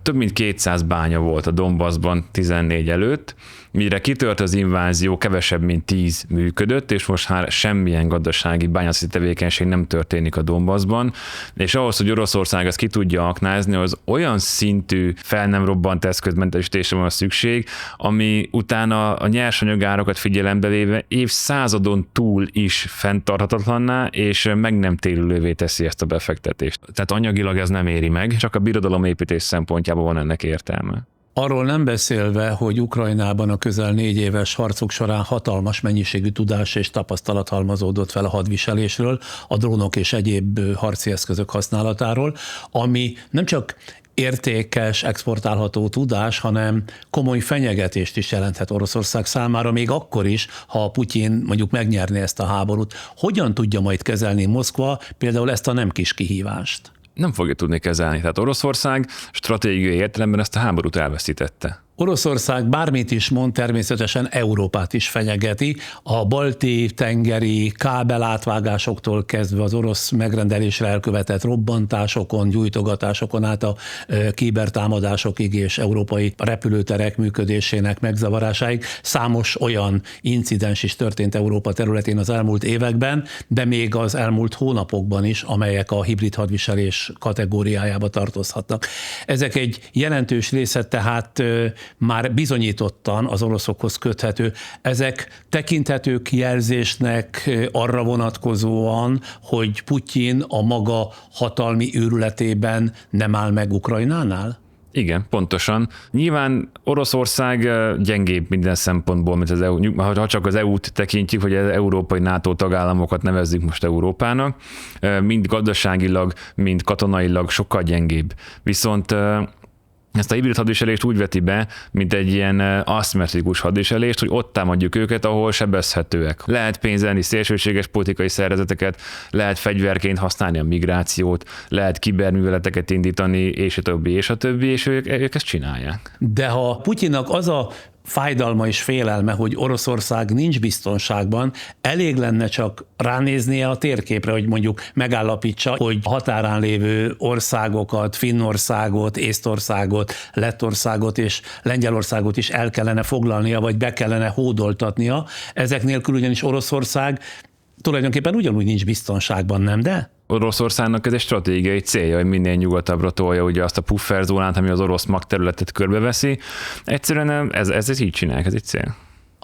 Több mint 200 bánya volt a Donbassban 14 előtt, mire kitört az invázió, kevesebb, mint 10 működött, és most már semmilyen gazdasági bányászati tevékenység nem történik a Donbassban, és ahhoz, hogy Oroszország ezt ki tudja aknázni, az olyan szintű fel nem robbant eszközmentesítésre van szükség, ami utána a nyersanyagárakat figyelembe véve évszázadon túl is fenntarthatatlanná, és meg nem térülővé teszi ezt a befektetést. Tehát anyagilag ez nem éri meg, csak a birodalomépítés szempontjából van ennek értelme. Arról nem beszélve, hogy Ukrajnában a közel 4 éves harcok során hatalmas mennyiségű tudás és tapasztalat halmazódott fel a hadviselésről, a drónok és egyéb harci eszközök használatáról, ami nem csak értékes, exportálható tudás, hanem komoly fenyegetést is jelenthet Oroszország számára, még akkor is, ha Putyin mondjuk megnyerné ezt a háborút. Hogyan tudja majd kezelni Moszkva például ezt a nem kis kihívást? Nem fogja tudni kezelni. Tehát Oroszország stratégiai értelemben ezt a háborút elveszítette. Oroszország bármit is mond, természetesen Európát is fenyegeti. A balti tengeri kábelátvágásoktól kezdve az orosz megrendelésre elkövetett robbantásokon, gyújtogatásokon át a kibertámadásokig és európai repülőterek működésének megzavarásáig számos olyan incidens is történt Európa területén az elmúlt években, de még az elmúlt hónapokban is, amelyek a hibrid hadviselés kategóriájába tartozhatnak. Ezek egy jelentős része tehát már bizonyítottan az oroszokhoz köthető. Ezek tekinthetők jelzésnek arra vonatkozóan, hogy Putyin a maga hatalmi őrületében nem áll meg Ukrajnánál? Igen, pontosan. Nyilván Oroszország gyengébb minden szempontból, mint az EU, ha csak az EU-t tekintjük, vagy az európai NATO tagállamokat nevezzük most Európának, mind gazdaságilag, mind katonailag sokkal gyengébb. Viszont ezt a hibrid hadviselést úgy veti be, mint egy ilyen aszimmetrikus hadviselést, hogy ott támadjuk őket, ahol sebezhetőek. Lehet pénzelni szélsőséges politikai szervezeteket, lehet fegyverként használni a migrációt, lehet kiberműveleteket indítani, és a többi, és ők ezt csinálják. De ha Putyinnak az a fájdalma és félelme, hogy Oroszország nincs biztonságban, elég lenne csak ránéznie a térképre, hogy mondjuk megállapítsa, hogy határán lévő országokat, Finnországot, Észtországot, Lettországot és Lengyelországot is el kellene foglalnia, vagy be kellene hódoltatnia. Ezek nélkül ugyanis Oroszország tulajdonképpen ugyanúgy nincs biztonságban, nem de? Oroszországnak ez egy stratégiai célja, hogy minél nyugatabbra tolja ugye azt a pufferzónát, ami az orosz magterületet körbeveszi. Egyszerűen ez így csinálják, ez egy cél.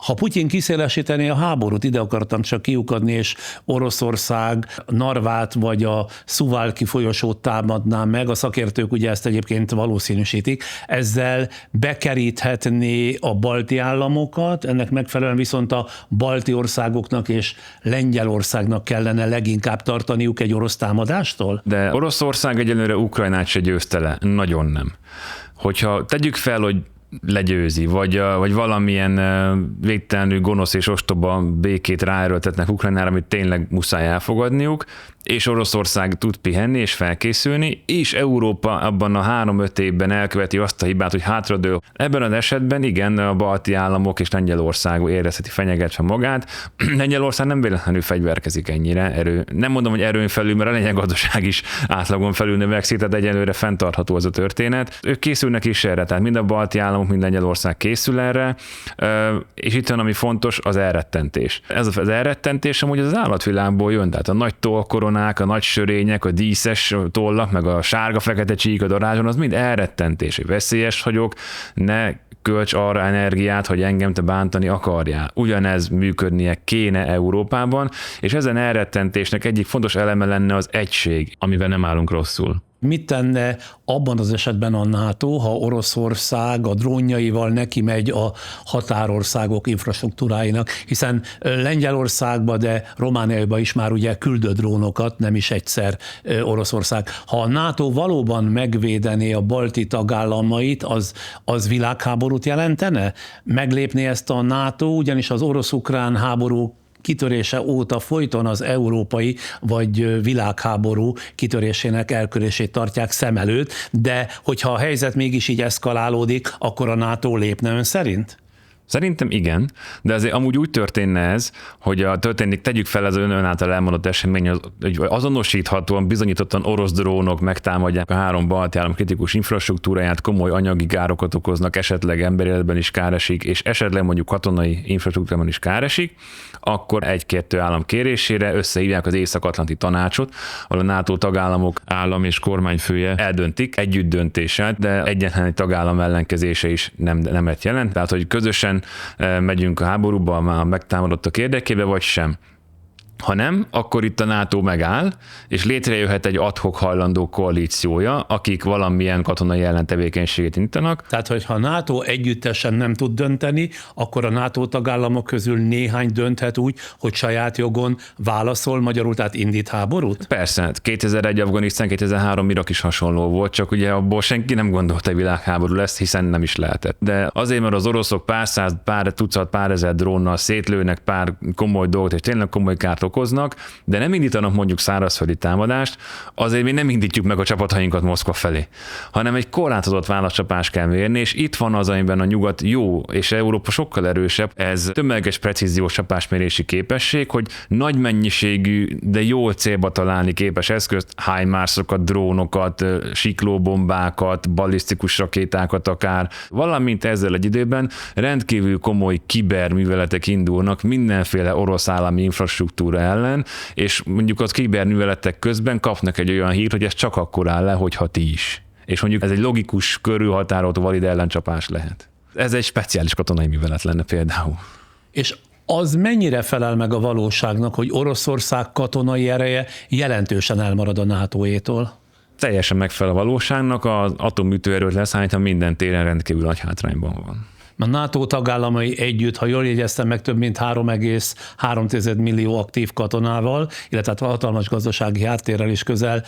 Ha Putyin kiszélesítené a háborút, ide akartam csak kiukadni, és Oroszország Narvát vagy a Szuvalki folyosót támadná meg, a szakértők ugye ezt egyébként valószínűsítik, ezzel bekeríthetné a balti államokat, ennek megfelelően viszont a balti országoknak és Lengyelországnak kellene leginkább tartaniuk egy orosz támadástól? De Oroszország egyelőre Ukrajnát se győzte le, nagyon nem. Hogyha tegyük fel, hogy legyőzi, vagy valamilyen végtelenül gonosz és ostoba békét ráerőltetnek Ukrajnára, amit tényleg muszáj elfogadniuk, és Oroszország tud pihenni és felkészülni, és Európa abban a 3-5 évben elköveti azt a hibát, hogy hátradől. Ebben az esetben igen, a balti államok és Lengyelország érezheti fenyegetve magát. Lengyelország nem véletlenül fegyverkezik ennyire, nem mondom, hogy erőn felül, mert a lengyel gazdaság is átlagon felül növekszik, tehát egyelőre fenntartható ez a történet. Ők készülnek is erre, tehát mind a balti államok, mind Lengyelország készül erre, és itt van, ami fontos, az elrettentés. Ez az elrettentés amúgy az állatvilágból jön, tehát a nagy tollkoronák, a nagy sörények, a díszes tollak, meg a sárga-fekete csík a darázson, az mind elrettentés. Veszélyes vagyok, ne költs arra energiát, hogy engem te bántani akarjál. Ugyanez működnie kéne Európában, és ezen elrettentésnek egyik fontos eleme lenne az egység, amivel nem állunk rosszul. Mit tenne abban az esetben a NATO, ha Oroszország a drónjaival neki megy a határországok infrastruktúráinak, hiszen Lengyelországba, de Romániába is már ugye küldött drónokat, nem is egyszer Oroszország. Ha a NATO valóban megvédené a balti tagállamait, az világháborút jelentene? Meglépné ezt a NATO, ugyanis az orosz-ukrán háború kitörése óta folyton az európai vagy világháború kitörésének elkörését tartják szem előtt, de hogyha a helyzet mégis így eszkalálódik, akkor a NATO lépne ön szerint? Szerintem igen, de azért amúgy úgy történne ez, hogy tegyük fel ez ön által elmondott esemény, hogy azonosíthatóan, bizonyítottan orosz drónok megtámadják a 3 balti állam kritikus infrastruktúráját, komoly anyagi károkat okoznak, esetleg emberéletben is kár esik, és esetleg mondjuk katonai infrastruktúrában is kár esik, akkor 1-2 állam kérésére összehívják az Észak-Atlanti Tanácsot, ahol a NATO tagállamok állam és kormányfője eldöntik együttdöntéssel, de egyetlen egy tagállam ellenkezése is nemet jelent, tehát hogy közösen megyünk a háborúba a megtámadottak érdekébe, vagy sem. Ha nem, akkor itt a NATO megáll, és létrejöhet egy ad-hoc hajlandó koalíciója, akik valamilyen katonai ellentevékenységet indítanak. Tehát, hogyha a NATO együttesen nem tud dönteni, akkor a NATO tagállamok közül néhány dönthet úgy, hogy saját jogon válaszol, magyarul, tehát indít háborút? Persze, 2001 Afganisztán, 2003 Irak is hasonló volt, csak ugye abból senki nem gondolta, hogy világháború lesz, hiszen nem is lehetett. De azért, mert az oroszok pár száz, pár tucat, pár ezer drónnal szétlőnek pár komoly dolgot, és tényleg komoly kárt okoznak, de nem indítanak mondjuk szárazföldi támadást, azért mi nem indítjuk meg a csapatainkat Moszkva felé, hanem egy korlátozott válaszcsapást kell mérni, és itt van az, amiben a nyugat jó, és Európa sokkal erősebb, ez tömeges precíziós csapásmérési képesség, hogy nagy mennyiségű, de jól célba találni képes eszközt, HIMARS-okat, drónokat, siklóbombákat, ballisztikus rakétákat akár, valamint ezzel egy időben rendkívül komoly kiberműveletek indulnak mindenféle orosz állami infrastruktúra ellen, és mondjuk az kiberműveletek közben kapnak egy olyan hírt, hogy ez csak akkor áll le, hogyha ti is. És mondjuk ez egy logikus, körülhatárolt, valid ellencsapás lehet. Ez egy speciális katonai művelet lenne például. És az mennyire felel meg a valóságnak, hogy Oroszország katonai ereje jelentősen elmarad a NATO-étól? Teljesen megfelel a valóságnak, az atomműtőerőt leszállítva minden téren rendkívül nagy hátrányban van. A NATO tagállamai együtt, ha jól jegyeztem meg, több mint 3,3 millió aktív katonával, illetve hatalmas gazdasági háttérrel is közel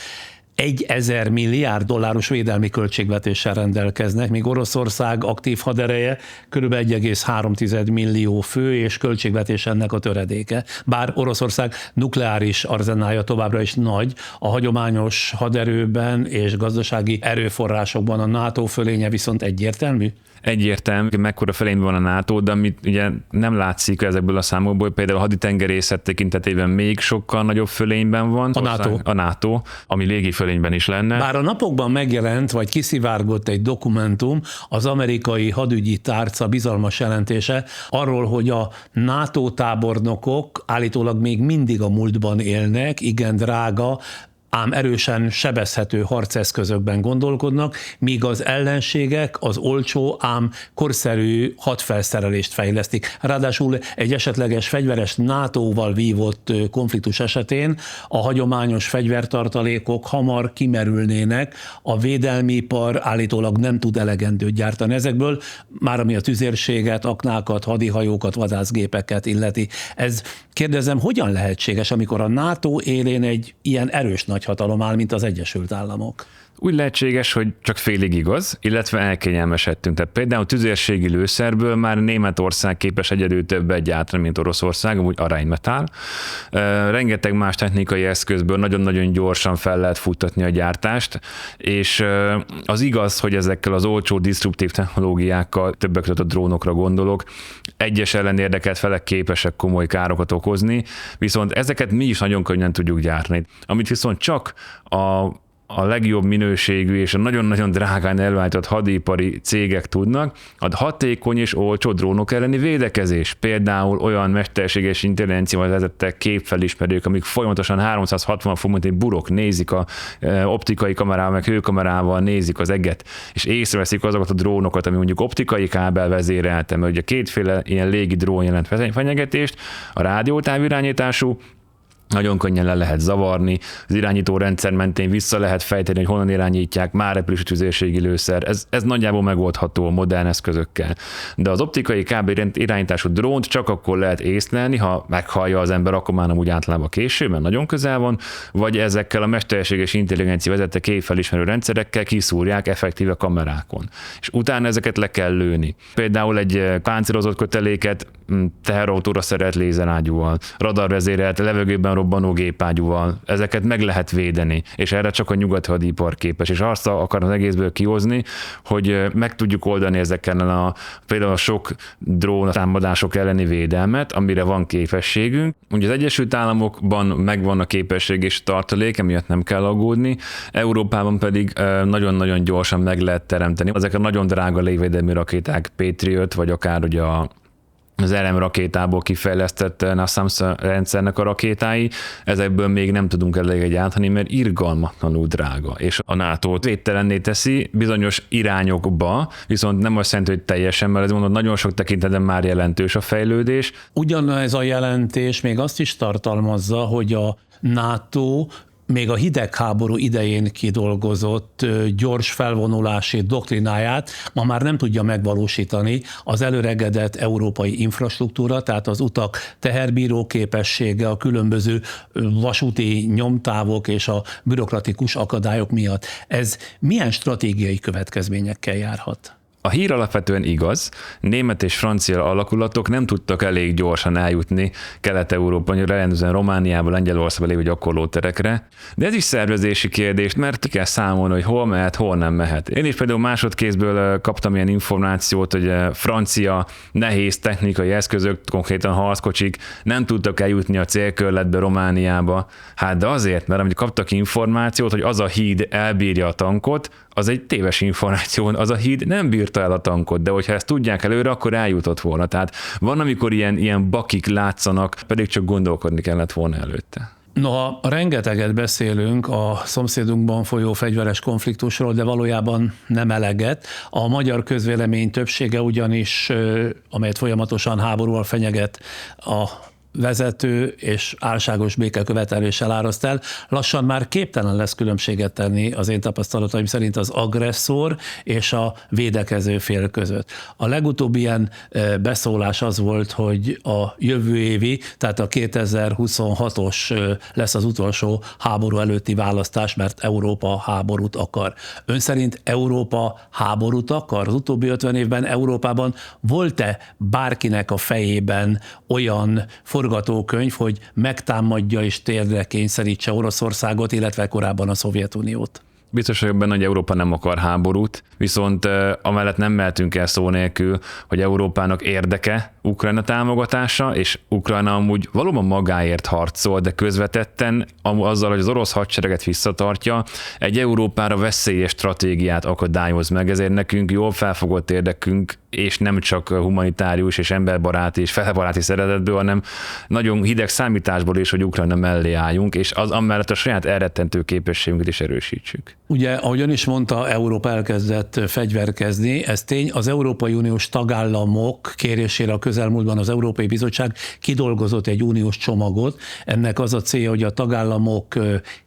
1000 milliárd dolláros védelmi költségvetéssel rendelkeznek, míg Oroszország aktív hadereje kb. 1,3 millió fő, és költségvetés ennek a töredéke. Bár Oroszország nukleáris arzenálja továbbra is nagy, a hagyományos haderőben és gazdasági erőforrásokban a NATO fölénye viszont egyértelmű? Egyértelmű, mekkora felényben van a NATO, de amit ugye nem látszik ezekből a számokból, például a haditengerészet tekintetében még sokkal nagyobb fölényben van. A NATO, ami légi fölényben is lenne. Bár a napokban megjelent, vagy kiszivárgott egy dokumentum, az amerikai hadügyi tárca bizalmas jelentése arról, hogy a NATO tábornokok állítólag még mindig a múltban élnek, igen drága, ám erősen sebezhető harceszközökben gondolkodnak, míg az ellenségek az olcsó, ám korszerű hadfelszerelést fejlesztik. Ráadásul egy esetleges fegyveres NATO-val vívott konfliktus esetén a hagyományos fegyvertartalékok hamar kimerülnének, a védelmi ipar állítólag nem tud elegendőt gyártani ezekből, már ami a tüzérséget, aknákat, hadihajókat, vadászgépeket illeti. Ez, kérdezem, hogyan lehetséges, amikor a NATO élén egy ilyen erős nagyhatalom áll, mint az Egyesült Államok? Úgy lehetséges, hogy csak félig igaz, illetve elkényelmesedtünk. Tehát például tüzérségi lőszerből már Németország képes egyedül többet gyártani, mint Oroszország, amúgy a Rheinmetall. Rengeteg más technikai eszközből nagyon-nagyon gyorsan fel lehet futtatni a gyártást, és az igaz, hogy ezekkel az olcsó diszruptív technológiákkal, többek között a drónokra gondolok, egyes ellenérdekelt felek képesek komoly károkat okozni, viszont ezeket mi is nagyon könnyen tudjuk gyártani. Amit viszont csak a legjobb minőségű és a nagyon-nagyon drágán előállított hadipari cégek tudnak, a hatékony és olcsó drónok elleni védekezés. Például olyan mesterséges intelligenciával vezettek képfelismerők, amik folyamatosan 360 fokonti burok nézik a optikai kamerával, meg hőkamerával nézik az eget, és észreveszik azokat a drónokat, ami mondjuk optikai kábel vezérelte, mert ugye kétféle ilyen légi drón jelent fenyegetést, a rádiótávirányítású, nagyon könnyen le lehet zavarni, az irányító rendszer mentén vissza lehet fejteni, hogy honnan irányítják, már repülős tüzérségi lőszer. Ez nagyjából megoldható a modern eszközökkel. De az optikai kábel irányítású drónt csak akkor lehet észlelni, ha meghallja az ember, akkor már nem úgy általában később, mert nagyon közel van, vagy ezekkel a mesterséges intelligencia vezette képfelismerő rendszerekkel kiszúrják effektíve kamerákon. És utána ezeket le kell lőni. Például egy páncélozott köteléket teherautóra szerelt lézerágyúval, radarvezérelt, levegőben robbanó gépágyúval, ezeket meg lehet védeni, és erre csak a nyugati hadipar képes, és azt akarom az egészből kihozni, hogy meg tudjuk oldani ezeken például a sok drón támadások elleni védelmet, amire van képességünk. Ugye az Egyesült Államokban megvan a képesség és tartalék, emiatt nem kell aggódni, Európában pedig nagyon-nagyon gyorsan meg lehet teremteni. Ezek a nagyon drága légvédelmi rakéták, Patriot, vagy akár ugye az LM rakétából kifejlesztett NASAMS rendszernek a rakétái, ezekből még nem tudunk eléggé gyártani, mert irgalmatlanul drága. És a NATO védtelenné teszi bizonyos irányokba, viszont nem azt jelenti, hogy teljesen, mert ez mondom, nagyon sok tekintetben már jelentős a fejlődés. Ugyanez a jelentés még azt is tartalmazza, hogy a NATO még a hidegháború idején kidolgozott gyors felvonulási doktrináját ma már nem tudja megvalósítani az előregedett európai infrastruktúra, tehát az utak teherbíró képessége, a különböző vasúti nyomtávok és a bürokratikus akadályok miatt. Ez milyen stratégiai következményekkel járhat? A hír alapvetően igaz, német és francia alakulatok nem tudtak elég gyorsan eljutni Kelet-Európa, jellemzően Romániába, Lengyelországba lévő gyakorlóterekre, de ez is szervezési kérdés, mert ki kell számolni, hogy hol mehet, hol nem mehet. Én is például másodkézből kaptam ilyen információt, hogy francia nehéz technikai eszközök, konkrétan harckocsik nem tudtak eljutni a célkörletbe Romániába. Hát de azért, mert amit kaptak információt, hogy az a híd elbírja a tankot, az egy téves információ, az a híd nem bírta el a tankot, de hogyha ezt tudják előre, akkor eljutott volna. Tehát van, amikor ilyen bakik látszanak, pedig csak gondolkodni kellett volna előtte. Noha rengeteget beszélünk a szomszédunkban folyó fegyveres konfliktusról, de valójában nem eleget. A magyar közvélemény többsége ugyanis, amelyet folyamatosan háborúval fenyeget a vezető és álságos békeköveteléssel áraszt el, lassan már képtelen lesz különbséget tenni az én tapasztalataim szerint az agresszor és a védekező fél között. A legutóbbi ilyen beszólás az volt, hogy a jövő évi, tehát a 2026-os lesz az utolsó háború előtti választás, mert Európa háborút akar. Ön szerint Európa háborút akar? Az utóbbi 50 évben Európában volt-e bárkinek a fejében olyan forgatókönyv, hogy megtámadja és térdre kényszerítse Oroszországot, illetve korábban a Szovjetuniót? Biztos vagyok benne, hogy Európa nem akar háborút, viszont amellett nem mehetünk el szó nélkül, hogy Európának érdeke Ukrajna támogatása, és Ukrajna amúgy valóban magáért harcol, de közvetetten azzal, hogy az orosz hadsereget visszatartja, egy Európára veszélyes stratégiát akadályoz meg, ezért nekünk jól felfogott érdekünk, és nem csak humanitárius és emberbaráti és felbaráti szeretetből, hanem nagyon hideg számításból is, hogy Ukrajna mellé álljunk, és az amellett a saját elrettentő képességünket is erősítsük. Ugye, ahogy ön is mondta, Európa elkezdett fegyverkezni, ez tény. Az Európai Uniós tagállamok kérésére a közelmúltban az Európai Bizottság kidolgozott egy uniós csomagot. Ennek az a célja, hogy a tagállamok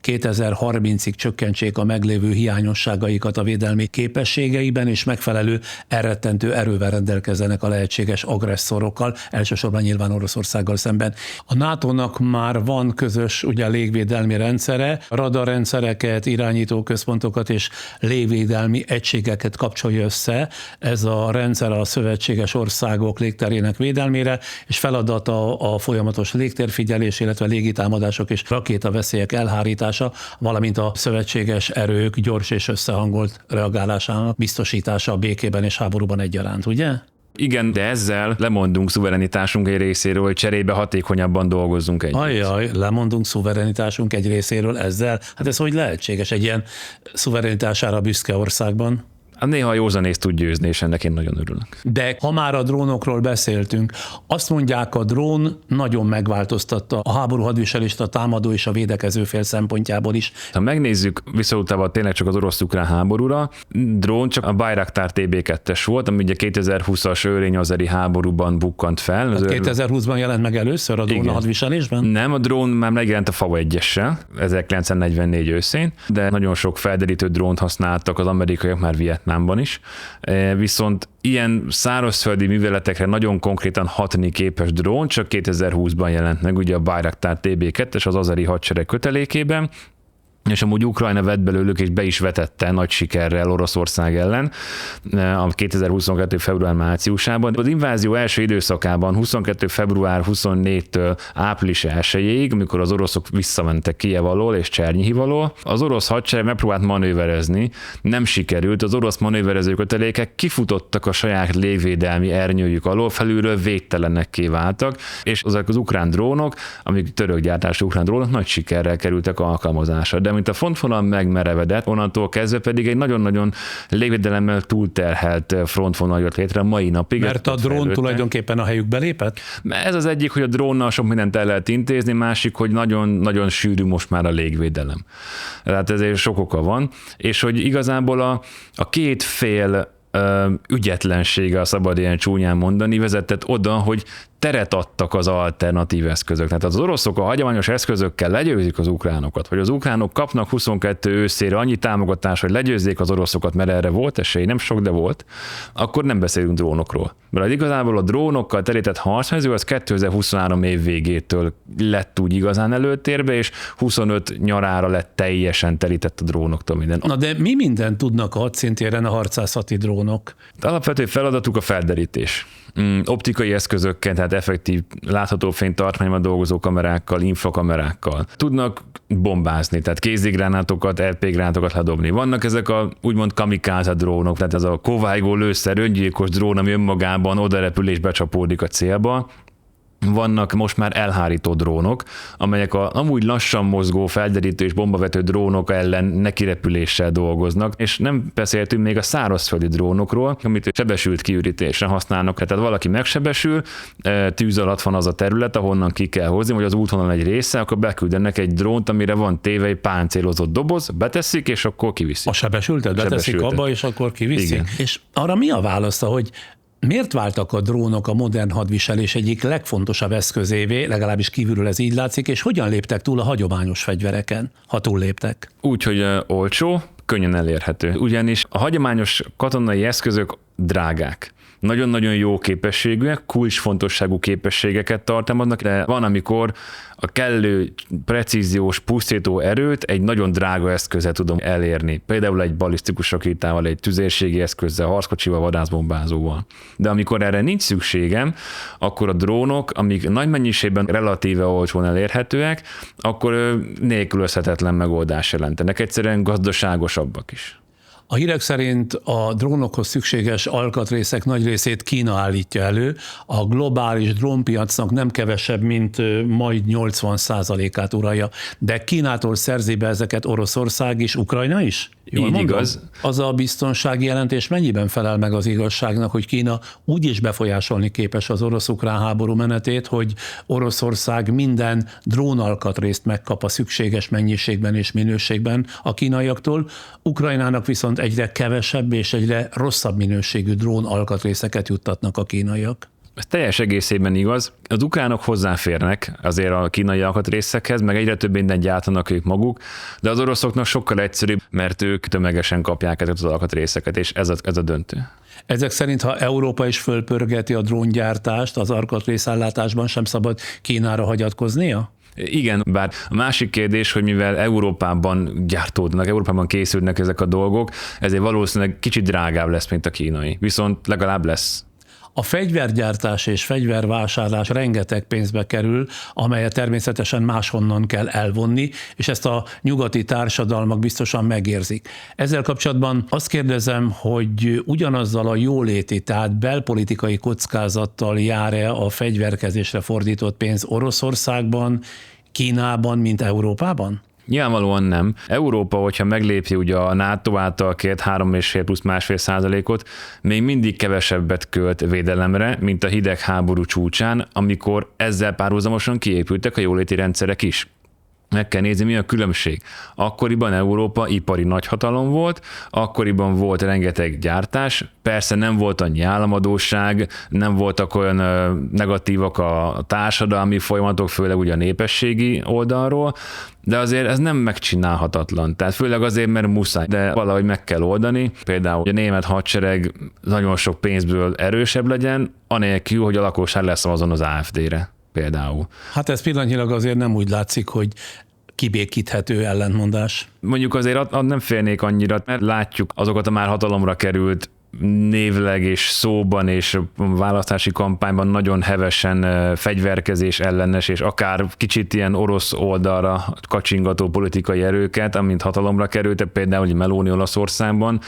2030-ig csökkentsék a meglévő hiányosságaikat a védelmi képességeiben, és megfelelő elrettentő erővel rendelkezzenek a lehetséges agresszorokkal, elsősorban nyilván Oroszországgal szemben. A NATO-nak már van közös ugye légvédelmi rendszere, radarrendszereket, irányítóközpontokat és légvédelmi egységeket kapcsolja össze. Ez a rendszer a szövetséges országok légterének védelmére, és feladata a folyamatos légtérfigyelés, illetve légitámadások és rakétaveszélyek elhárítása, valamint a szövetséges erők gyors és összehangolt reagálásának biztosítása a békében és háborúban egyaránt, ugye? Igen, de ezzel lemondunk szuverenitásunk egy részéről, hogy cserébe hatékonyabban dolgozzunk együtt. Ajjaj, lemondunk szuverenitásunk egy részéről ezzel? Hát ez hogy lehetséges egy ilyen szuverenitására büszke országban? Néha a józanész tud győzni, és ennek én nagyon örülök. De ha már a drónokról beszéltünk, azt mondják, a drón nagyon megváltoztatta a háború hadviselést a támadó és a védekező fél szempontjából is. Ha megnézzük visszautalva tényleg csak az orosz-ukrán háborúra, drón csak a Bayraktar TB2-es volt, ami ugye 2020-as őrényazeri háborúban bukkant fel. Hát 2020-ban jelent meg először a drón a hadviselésben? Nem, a drón már megjelent a FAU-1-essel 1944 őszén, de nagyon sok felderítő drónt használtak az amerikaiak már Vietnámban is. Viszont ilyen szárazföldi műveletekre nagyon konkrétan hatni képes drón csak 2020-ban jelent meg, ugye a Bayraktar TB2-es az azeri hadsereg kötelékében, és amúgy Ukrajna vett belőlük, és be is vetette nagy sikerrel Oroszország ellen a 2022. február-márciusában. Az invázió első időszakában 22. február 24-től április 1-ig, amikor az oroszok visszamentek Kijev alól és Csernyihiv alól, az orosz hadsereg megpróbált manőverezni, nem sikerült, az orosz manőverező kötelékek kifutottak a saját légvédelmi ernyőjük alól, felülről védtelenekké váltak, és azok az ukrán drónok, amik török gyártású ukrán drónok nagy sikerrel kerültek alkalmazásra. De mint a frontvonal megmerevedett, onnantól kezdve pedig egy nagyon-nagyon légvédelemmel túlterhelt frontvonal jött létre a mai napig. Mert a drón tulajdonképpen a helyükbe lépett? Ez az egyik, hogy a drónnal sok mindent el lehet intézni, másik, hogy nagyon-nagyon sűrű most már a légvédelem. Tehát ezért sok oka van, és hogy igazából a két fél ügyetlensége, a szabad ilyen csúnyán mondani, vezetett oda, hogy teret adtak az alternatív eszközök. Tehát az oroszok a hagyományos eszközökkel legyőzik az ukránokat, vagy az ukránok kapnak 22 őszére annyi támogatást, hogy legyőzzék az oroszokat, mert erre volt esély, nem sok, de volt, akkor nem beszélünk drónokról. Mert igazából a drónokkal telített harcmező az 2023 év végétől lett úgy igazán előtérbe, és 25 nyarára lett teljesen telített a drónoktól minden. Na de mi mindent tudnak a hadszintéren a harcászati drónok? Alapvető feladatuk a felderítés. Optikai eszközökkel, tehát effektív látható fénytartományban dolgozó kamerákkal, infrakamerákkal. Tudnak bombázni, tehát kézigránátokat, RP-gránátokat ledobni. Vannak ezek a úgymond kamikáze drónok, tehát ez a kovájgó lőszer öngyilkos drón, ami önmagában odarepül és becsapódik a célba. Vannak most már elhárító drónok, amelyek amúgy lassan mozgó, felderítő és bombavető drónok ellen nekirepüléssel dolgoznak, és nem beszéltünk még a szárazföldi drónokról, amit sebesült kiürítésre használnak. Tehát valaki megsebesül, tűz alatt van az a terület, ahonnan ki kell hozni, vagy az útvonalon egy része, akkor beküldenek egy drónt, amire van téve egy páncélozott doboz, beteszik, és akkor kiviszik. A sebesültet beteszik abba, és akkor kiviszik? Igen. És arra mi a válasza, hogy miért váltak a drónok a modern hadviselés egyik legfontosabb eszközévé, legalábbis kívülről ez így látszik, és hogyan léptek túl a hagyományos fegyvereken, ha túlléptek? Úgy, hogy olcsó, könnyen elérhető. Ugyanis a hagyományos katonai eszközök drágák. Nagyon-nagyon jó képességűek, kulcsfontosságú képességeket tartalmaznak, de van, amikor a kellő precíziós pusztító erőt egy nagyon drága eszközzel tudom elérni. Például egy balisztikus rakétával, egy tüzérségi eszközzel, harckocsival, vadászbombázóval. De amikor erre nincs szükségem, akkor a drónok, amik nagy mennyiségben relatíve olcsón elérhetőek, akkor nélkülözhetetlen megoldás jelentenek. Egyszerűen gazdaságosabbak is. A hírek szerint a drónokhoz szükséges alkatrészek nagy részét Kína állítja elő, a globális drónpiacnak nem kevesebb, mint majd 80%-át uralja, de Kínától szerzi be ezeket Oroszország és Ukrajna is? Jól mondom? Igaz. Az a biztonsági jelentés mennyiben felel meg az igazságnak, hogy Kína úgy is befolyásolni képes az orosz-ukrán háború menetét, hogy Oroszország minden drónalkatrészt megkap a szükséges mennyiségben és minőségben a kínaiaktól, Ukrajnának viszont egyre kevesebb és egyre rosszabb minőségű drón alkatrészeket juttatnak a kínaiak. Ez teljes egészében igaz. Az ukránok hozzáférnek azért a kínai alkatrészekhez, meg egyre több mindent gyártanak ők maguk, de az oroszoknak sokkal egyszerűbb, mert ők tömegesen kapják ezeket az alkatrészeket, és ez a döntő. Ezek szerint, ha Európa is fölpörgeti a dróngyártást, az alkatrészellátásban sem szabad Kínára hagyatkoznia? Igen, bár a másik kérdés, hogy mivel Európában gyártódnak, Európában készülnek ezek a dolgok, ezért valószínűleg kicsit drágább lesz, mint a kínai. Viszont legalább lesz. A fegyvergyártás és fegyvervásárlás rengeteg pénzbe kerül, amelyet természetesen máshonnan kell elvonni, és ezt a nyugati társadalmak biztosan megérzik. Ezzel kapcsolatban azt kérdezem, hogy ugyanazzal a jóléti, tehát belpolitikai kockázattal jár-e a fegyverkezésre fordított pénz Oroszországban, Kínában, mint Európában? Nyilvánvalóan nem. Európa, hogyha meglépi ugye a NATO által kért 3,5 plusz 1,5%-ot, még mindig kevesebbet költ védelemre, mint a hidegháború csúcsán, amikor ezzel párhuzamosan kiépültek a jóléti rendszerek is. Meg kell nézni, mi a különbség. Akkoriban Európa ipari nagyhatalom volt, akkoriban volt rengeteg gyártás, persze nem volt annyi államadósság, nem voltak olyan negatívak a társadalmi folyamatok, főleg ugye a népességi oldalról, de azért ez nem megcsinálhatatlan. Tehát főleg azért, mert muszáj, de valahogy meg kell oldani. Például a német hadsereg nagyon sok pénzből erősebb legyen, anélkül, hogy a lakosság leszavazon az AfD-re. Például. Hát ez pillanatnyilag azért nem úgy látszik, hogy kibékíthető ellentmondás. Mondjuk azért nem félnék annyira, mert látjuk azokat a már hatalomra került névleg és szóban és választási kampányban nagyon hevesen fegyverkezés ellenes, és akár kicsit ilyen orosz oldalra kacsingató politikai erőket, amint hatalomra kerültek, például Meloni Olaszországban,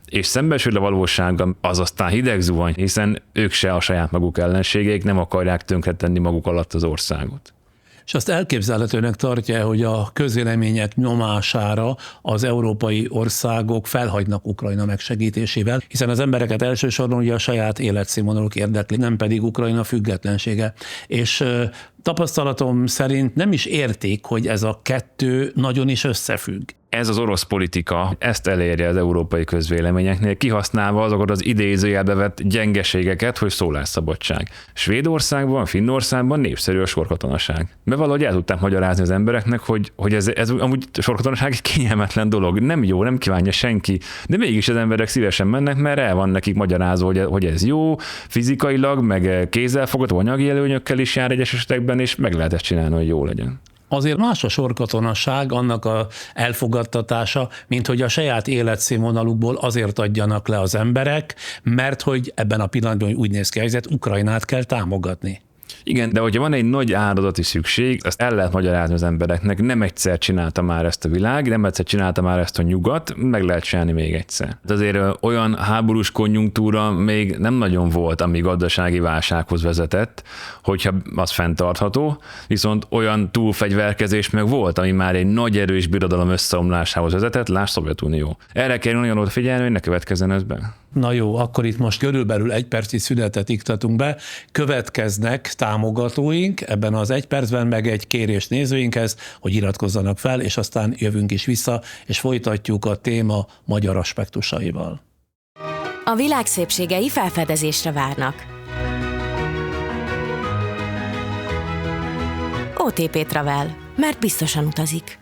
és szembesül a valósággal, az aztán hideg zuhany, hiszen ők se a saját maguk ellenségeik, nem akarják tönkretenni maguk alatt az országot. És azt elképzelhetőnek tartja, hogy a közvélemények nyomására az európai országok felhagynak Ukrajna megsegítésével, hiszen az embereket elsősorban ugye a saját életszínvonaluk érdekli, nem pedig Ukrajna függetlensége. És tapasztalatom szerint nem is értik, hogy ez a kettő nagyon is összefügg. Ez az orosz politika ezt elérje az európai közvéleményeknél, kihasználva azokat az idézőjelbe vett gyengeségeket, hogy szólásszabadság. Svédországban, Finnországban népszerű a sorkatonaság. Mert valahogy el tudták magyarázni az embereknek, hogy ez amúgy sorkatonaság egy kényelmetlen dolog, nem jó, nem kívánja senki, de mégis az emberek szívesen mennek, mert el van nekik magyarázva, hogy ez jó, fizikailag, meg kézzelfogható anyagi előnyökkel is jár egyes esetekben, és meg lehet ezt csinálni, hogy jó legyen. Azért más a sorkatonasság, annak a elfogadtatása, mint hogy a saját életszínvonalukból azért adjanak le az emberek, mert hogy ebben a pillanatban úgy néz ki a helyzet, Ukrajnát kell támogatni. Igen, de hogyha van egy nagy áldozati szükség, azt el lehet magyarázni az embereknek. Nem egyszer csinálta már ezt a világ, nem egyszer csinálta már ezt a nyugat, meg lehet csinálni még egyszer. De azért olyan háborús konjunktúra még nem nagyon volt, ami gazdasági válsághoz vezetett, hogyha az fenntartható, viszont olyan túlfegyverkezés meg volt, ami már egy nagy erős birodalom összeomlásához vezetett, lásd Szovjetunió. Erre kell nagyon odafigyelni, hogy ne következzen ez be. Na jó, akkor itt most körülbelül 1 perci szünetet iktatunk be, következnek támogatóink, ebben az 1 percben meg egy kérés nézőinkhez, hogy iratkozzanak fel, és aztán jövünk is vissza, és folytatjuk a téma magyar aspektusaival. A világ szépségei felfedezésre várnak. OTP Travel, mert biztosan utazik.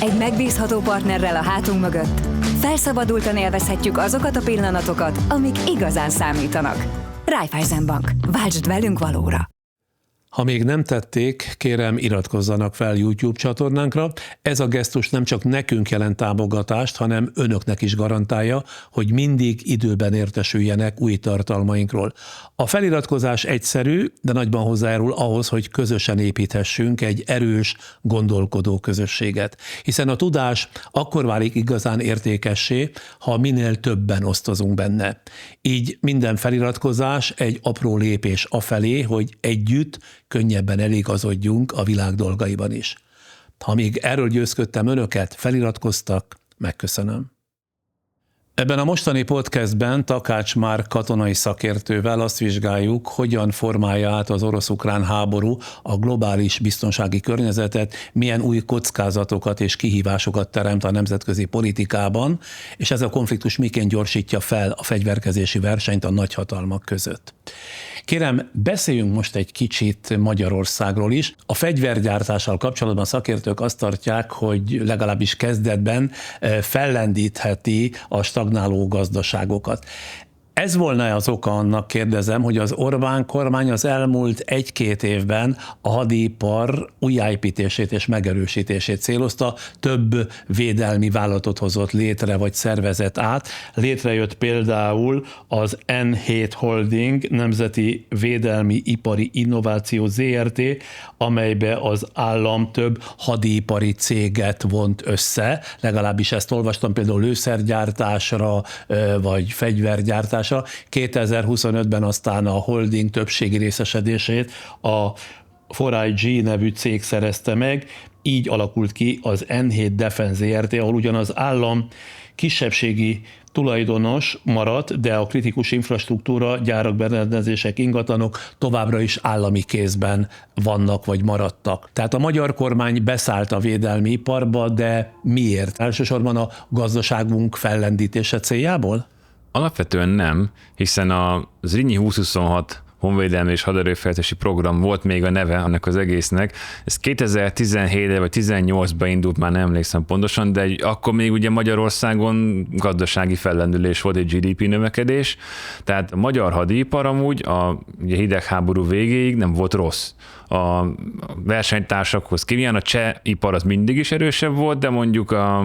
Egy megbízható partnerrel a hátunk mögött felszabadultan élvezhetjük azokat a pillanatokat, amik igazán számítanak. Raiffeisen Bank. Váltsd velünk valóra! Ha még nem tették, kérem iratkozzanak fel YouTube csatornánkra. Ez a gesztus nem csak nekünk jelent támogatást, hanem önöknek is garantálja, hogy mindig időben értesüljenek új tartalmainkról. A feliratkozás egyszerű, de nagyban hozzájárul ahhoz, hogy közösen építhessünk egy erős, gondolkodó közösséget. Hiszen a tudás akkor válik igazán értékessé, ha minél többen osztozunk benne. Így minden feliratkozás egy apró lépés afelé, hogy együtt könnyebben eligazodjunk a világ dolgaiban is. Ha még erről győzködtem önöket, feliratkoztak, megköszönöm. Ebben a mostani podcastben Takács Márk katonai szakértővel azt vizsgáljuk, hogyan formálja át az orosz-ukrán háború a globális biztonsági környezetet, milyen új kockázatokat és kihívásokat teremt a nemzetközi politikában, és ez a konfliktus miként gyorsítja fel a fegyverkezési versenyt a nagyhatalmak között. Kérem, beszéljünk most egy kicsit Magyarországról is. A fegyvergyártással kapcsolatban szakértők azt tartják, hogy legalábbis kezdetben fellendítheti a stagnáló gazdaságokat. Ez volna az oka annak, kérdezem, hogy az Orbán kormány az elmúlt 1-2 évben a hadipar újjáépítését és megerősítését célozta, több védelmi vállalatot hozott létre, vagy szervezett át. Létrejött például az N7 Holding, Nemzeti Védelmi Ipari Innováció ZRT, amelybe az állam több hadipari céget vont össze, legalábbis ezt olvastam például lőszergyártásra, vagy fegyvergyártásra. 2025-ben aztán a holding többségi részesedését a 4IG nevű cég szerezte meg, így alakult ki az N7 Defense ZRT, ahol ugyan az állam kisebbségi tulajdonos maradt, de a kritikus infrastruktúra, gyárak, berendezések, ingatlanok továbbra is állami kézben vannak vagy maradtak. Tehát a magyar kormány beszállt a védelmi iparba, de miért? Elsősorban a gazdaságunk fellendítése céljából? Alapvetően nem, hiszen a Zrínyi 2026 honvédelmi és haderőfejlesztési program volt még a neve annak az egésznek. Ez 2017 vagy 2018-ban indult, már nem emlékszem pontosan, de akkor még ugye Magyarországon gazdasági fellendülés volt, egy GDP növekedés, tehát a magyar hadipar amúgy a hidegháború végéig nem volt rossz. A versenytársakhoz kíván, a cseh ipar az mindig is erősebb volt, de mondjuk a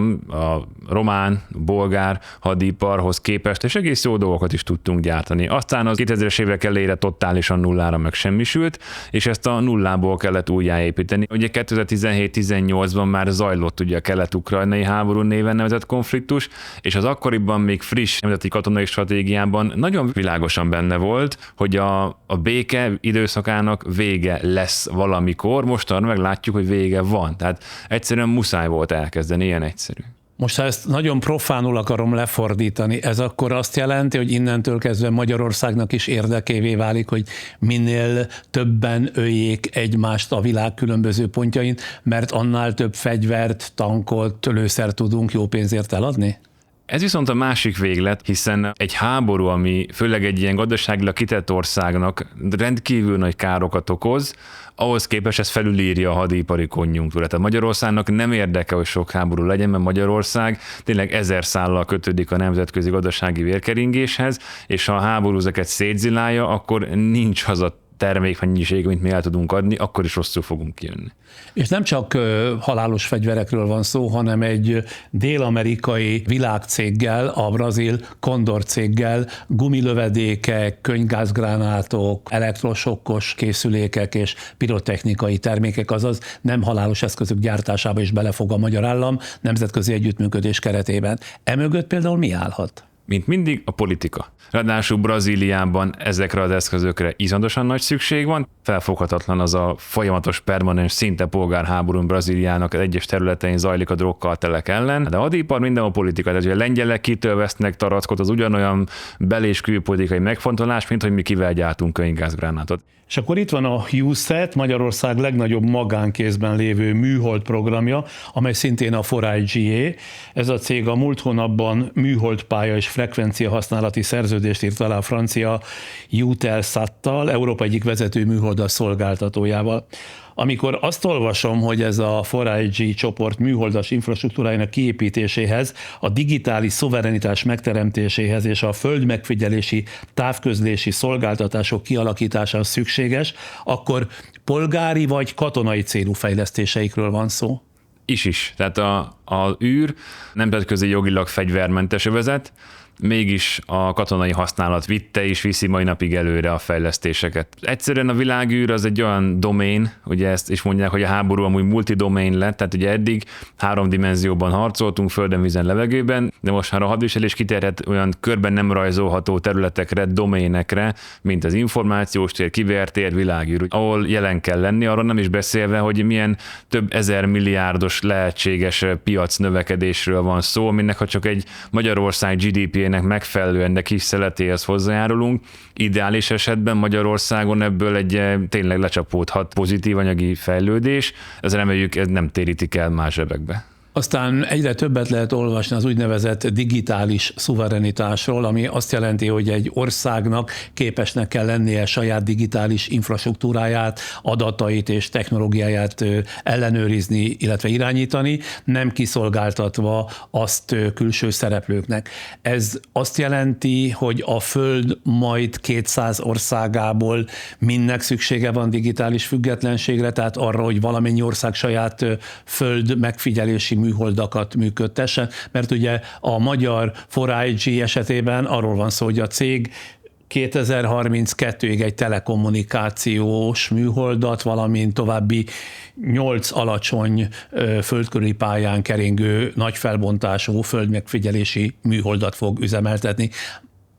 román, bolgár hadiparhoz képest, és egész jó dolgokat is tudtunk gyártani. Aztán az 2000-es évek elejére totálisan nullára megsemmisült, és ezt a nullából kellett újjáépíteni. Ugye 2017-18-ban már zajlott ugye a kelet-ukrajnai háború néven nevezett konfliktus, és az akkoriban még friss nemzeti katonai stratégiában nagyon világosan benne volt, hogy a béke időszakának vége lesz valamikor, mostanra meg látjuk, hogy vége van. Tehát egyszerűen muszáj volt elkezdeni, ilyen egyszerű. Most, ha ezt nagyon profánul akarom lefordítani, ez akkor azt jelenti, hogy innentől kezdve Magyarországnak is érdekévé válik, hogy minél többen öljék egymást a világ különböző pontjain, mert annál több fegyvert, tankot, lőszert tudunk jó pénzért eladni? Ez viszont a másik véglet, hiszen egy háború, ami főleg egy ilyen gazdaságilag kitett országnak rendkívül nagy károkat okoz, ahhoz képest ez felülírja a hadipari konjunktúrát. Tehát Magyarországnak nem érdeke, hogy sok háború legyen, mert Magyarország tényleg 1000 szállal kötődik a nemzetközi gazdasági vérkeringéshez, és ha a háború ezeket szétzilálja, akkor nincs az a termékmennyiség, amit mi el tudunk adni, akkor is rosszul fogunk kijönni. És nem csak halálos fegyverekről van szó, hanem egy dél-amerikai világcéggel, a brazil Condor céggel gumilövedékek, könygázgránátok, elektrosokkos készülékek és pirotechnikai termékek, azaz nem halálos eszközök gyártásába is belefog a magyar állam nemzetközi együttműködés keretében. Emögött például mi állhat? Mint mindig a politika. Ráadásul Brazíliában ezekre az eszközökre iszonyatosan nagy szükség van. Felfoghatatlan az a folyamatos, permanens, szinte polgárháború Brazíliának egyes területein zajlik a drogkartellek ellen, de a hadipar minden a politika. Tehát, hogy a lengyelek kitől vesznek tarackot, az ugyanolyan bel- és külpolitikai megfontolás, mint hogy mi kivel gyártunk könygázgránátot. És akkor itt van a HuSat, Magyarország legnagyobb magánkézben lévő műhold programja, amely szintén a 4iGé. Ez a cég a múlt hónapban műholdpálya és frekvencia használati szerződést írt alá a francia Eutelsattal, Európa egyik vezető műholdas szolgáltatójával. Amikor azt olvasom, hogy ez a 4iG csoport műholdas infrastruktúrájának kiépítéséhez, a digitális szuverenitás megteremtéséhez és a földmegfigyelési távközlési szolgáltatások kialakításához szükséges, akkor polgári vagy katonai célú fejlesztéseikről van szó? Is. Tehát az űr nemzetközi jogilag fegyvermentes övezet, mégis a katonai használat vitte és viszi mai napig előre a fejlesztéseket. Egyszerűen a világűr az egy olyan domén, ugye ezt is mondják, hogy a háború amúgy multidomén lett, tehát ugye eddig 3 dimenzióban harcoltunk, földön, vízen, levegőben, de most már a hadviselés kiterjedt olyan körben nem rajzolható területekre, doménekre, mint az információs tér, kibertér, világűr, ahol jelen kell lenni, arról nem is beszélve, hogy milyen több ezer milliárdos lehetséges piac növekedésről van szó, aminek ha csak egy Magyarország GDP-nek megfelelően, de kis szeletéhez hozzájárulunk. Ideális esetben Magyarországon ebből egy tényleg lecsapódhat pozitív anyagi fejlődés, ez reméljük, ez nem térítik el más zsebekbe. Aztán egyre többet lehet olvasni az úgynevezett digitális szuverenitásról, ami azt jelenti, hogy egy országnak képesnek kell lennie saját digitális infrastruktúráját, adatait és technológiáját ellenőrizni, illetve irányítani, nem kiszolgáltatva azt külső szereplőknek. Ez azt jelenti, hogy a Föld majd 200 országából mindnek szüksége van digitális függetlenségre, tehát arra, hogy valamennyi ország saját föld megfigyelési műholdakat működtessen, mert ugye a magyar 4iG esetében arról van szó, hogy a cég 2032-ig egy telekommunikációs műholdat, valamint további 8 alacsony földkörüli pályán keringő nagy felbontású földmegfigyelési műholdat fog üzemeltetni,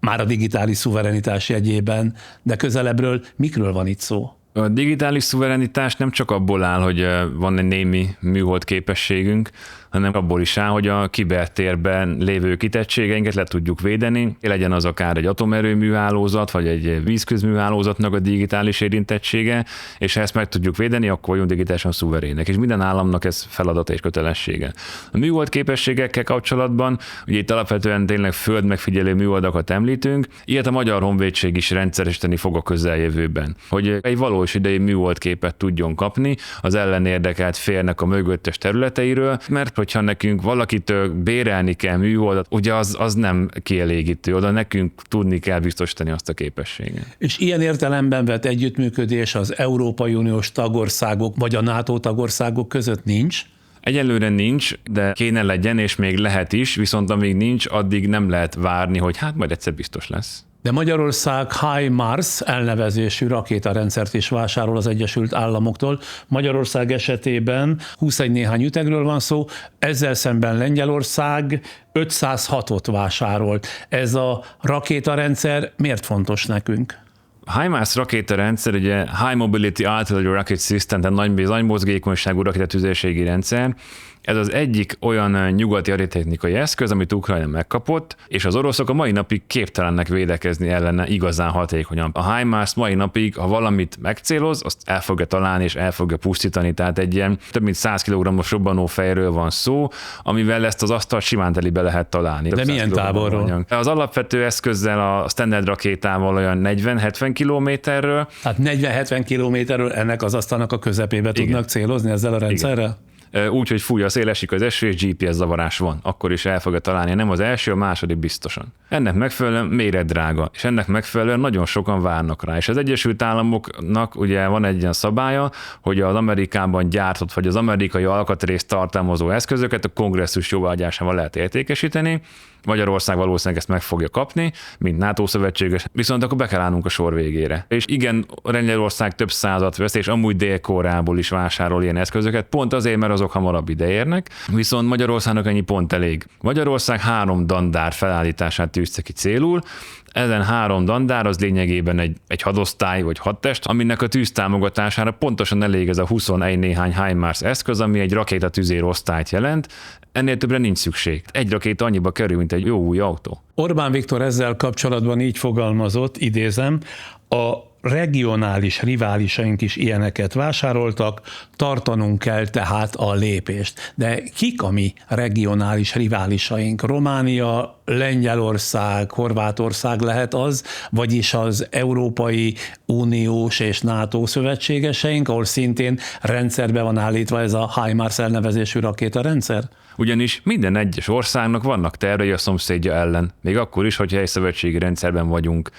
már a digitális szuverenitás jegyében, de közelebbről mikről van itt szó? A digitális szuverenitás nem csak abból áll, hogy van egy némi műhold képességünk, hanem abból is áll, hogy a kibertérben lévő kitettségeinket le tudjuk védeni, legyen az akár egy atomerőműhálózat, vagy egy vízközműhálózatnak a digitális érintettsége, és ha ezt meg tudjuk védeni, akkor vagyunk digitálisan szuverének, és minden államnak ez feladata és kötelessége. A műhold képességekkel kapcsolatban, ugye itt alapvetően tényleg föld megfigyelő műholdakat említünk, ilyet a Magyar Honvédség is rendszeresíteni fog a közeljövőben, hogy egy valós idei műhold képet tudjon kapni az ellenérdekelt félnek a mögöttes területeiről, mert hogyha nekünk valakitől bérelni kell műholdat, ugye az nem kielégítő, oda nekünk tudni kell biztosítani azt a képességet. És ilyen értelemben vett együttműködés az Európai Uniós tagországok vagy a NATO tagországok között nincs? Egyelőre nincs, de kéne legyen, és még lehet is, viszont amíg nincs, addig nem lehet várni, hogy hát majd egyszer biztos lesz. De Magyarország HIMARS elnevezésű rakétarendszert is vásárol az Egyesült Államoktól. Magyarország esetében 21 néhány ütegről van szó, ezzel szemben Lengyelország 506-ot vásárolt. Ez a rakétarendszer miért fontos nekünk? A HIMARS rakétarendszer, ugye High Mobility Artillery Rocket System, tehát nagy mozgékonyságú rakétatüzérségi rendszer. Ez az egyik olyan nyugati haditechnikai eszköz, amit Ukrajna megkapott, és az oroszok a mai napig képtelennek védekezni ellene igazán hatékonyan. A HIMARS mai napig, ha valamit megcéloz, azt el fogja találni és el fogja pusztítani, tehát egy ilyen több mint 100 kg-os robbanófejről van szó, amivel ezt az asztalt simán telibe lehet találni. De milyen távolról? Az alapvető eszközzel, a standard rakétával olyan 40-70 kilométerről. Hát 40-70 kilométerről ennek az asztalnak a közepébe tudnak célozni ezzel a rendszerrel? Úgy, hogy fúj a szél, esik az eső, és GPS zavarás van. Akkor is el fogja találni, nem az első, a második biztosan. Ennek megfelelően méretdrága, és ennek megfelelően nagyon sokan várnak rá. És az Egyesült Államoknak ugye van egy ilyen szabálya, hogy az Amerikában gyártott, vagy az amerikai alkatrészt tartalmazó eszközöket a kongresszus jóváhagyásával lehet értékesíteni. Magyarország valószínűleg ezt meg fogja kapni, mint NATO szövetséges, viszont akkor be kell állnunk a sor végére. És igen, Lengyelország több százat vesz, és amúgy Dél-Koreából is vásárol ilyen eszközöket, pont azért, mert azok hamarabb ideérnek, viszont Magyarországnak ennyi pont elég. Magyarország 3 dandár felállítását tűzte ki célul, ezen 3 dandár az lényegében egy hadosztály vagy hadtest, aminek a tűztámogatására pontosan elég ez a 21 néhány HIMARS eszköz, ami egy rakétatüzér osztályt jelent. Ennél többre nincs szükség. Egy rakéta annyiba kerül, mint egy jó új autó. Orbán Viktor ezzel kapcsolatban így fogalmazott, idézem, a regionális riválisaink is ilyeneket vásároltak, tartanunk kell tehát a lépést. De kik a mi regionális riválisaink? Románia, Lengyelország, Horvátország lehet az, vagyis az Európai Uniós és NATO szövetségeseink, ahol szintén rendszerbe van állítva ez a HIMARS elnevezésű rakétarendszer? Ugyanis minden egyes országnak vannak tervei a szomszédja ellen, még akkor is, hogyha egy szövetségi rendszerben vagyunk,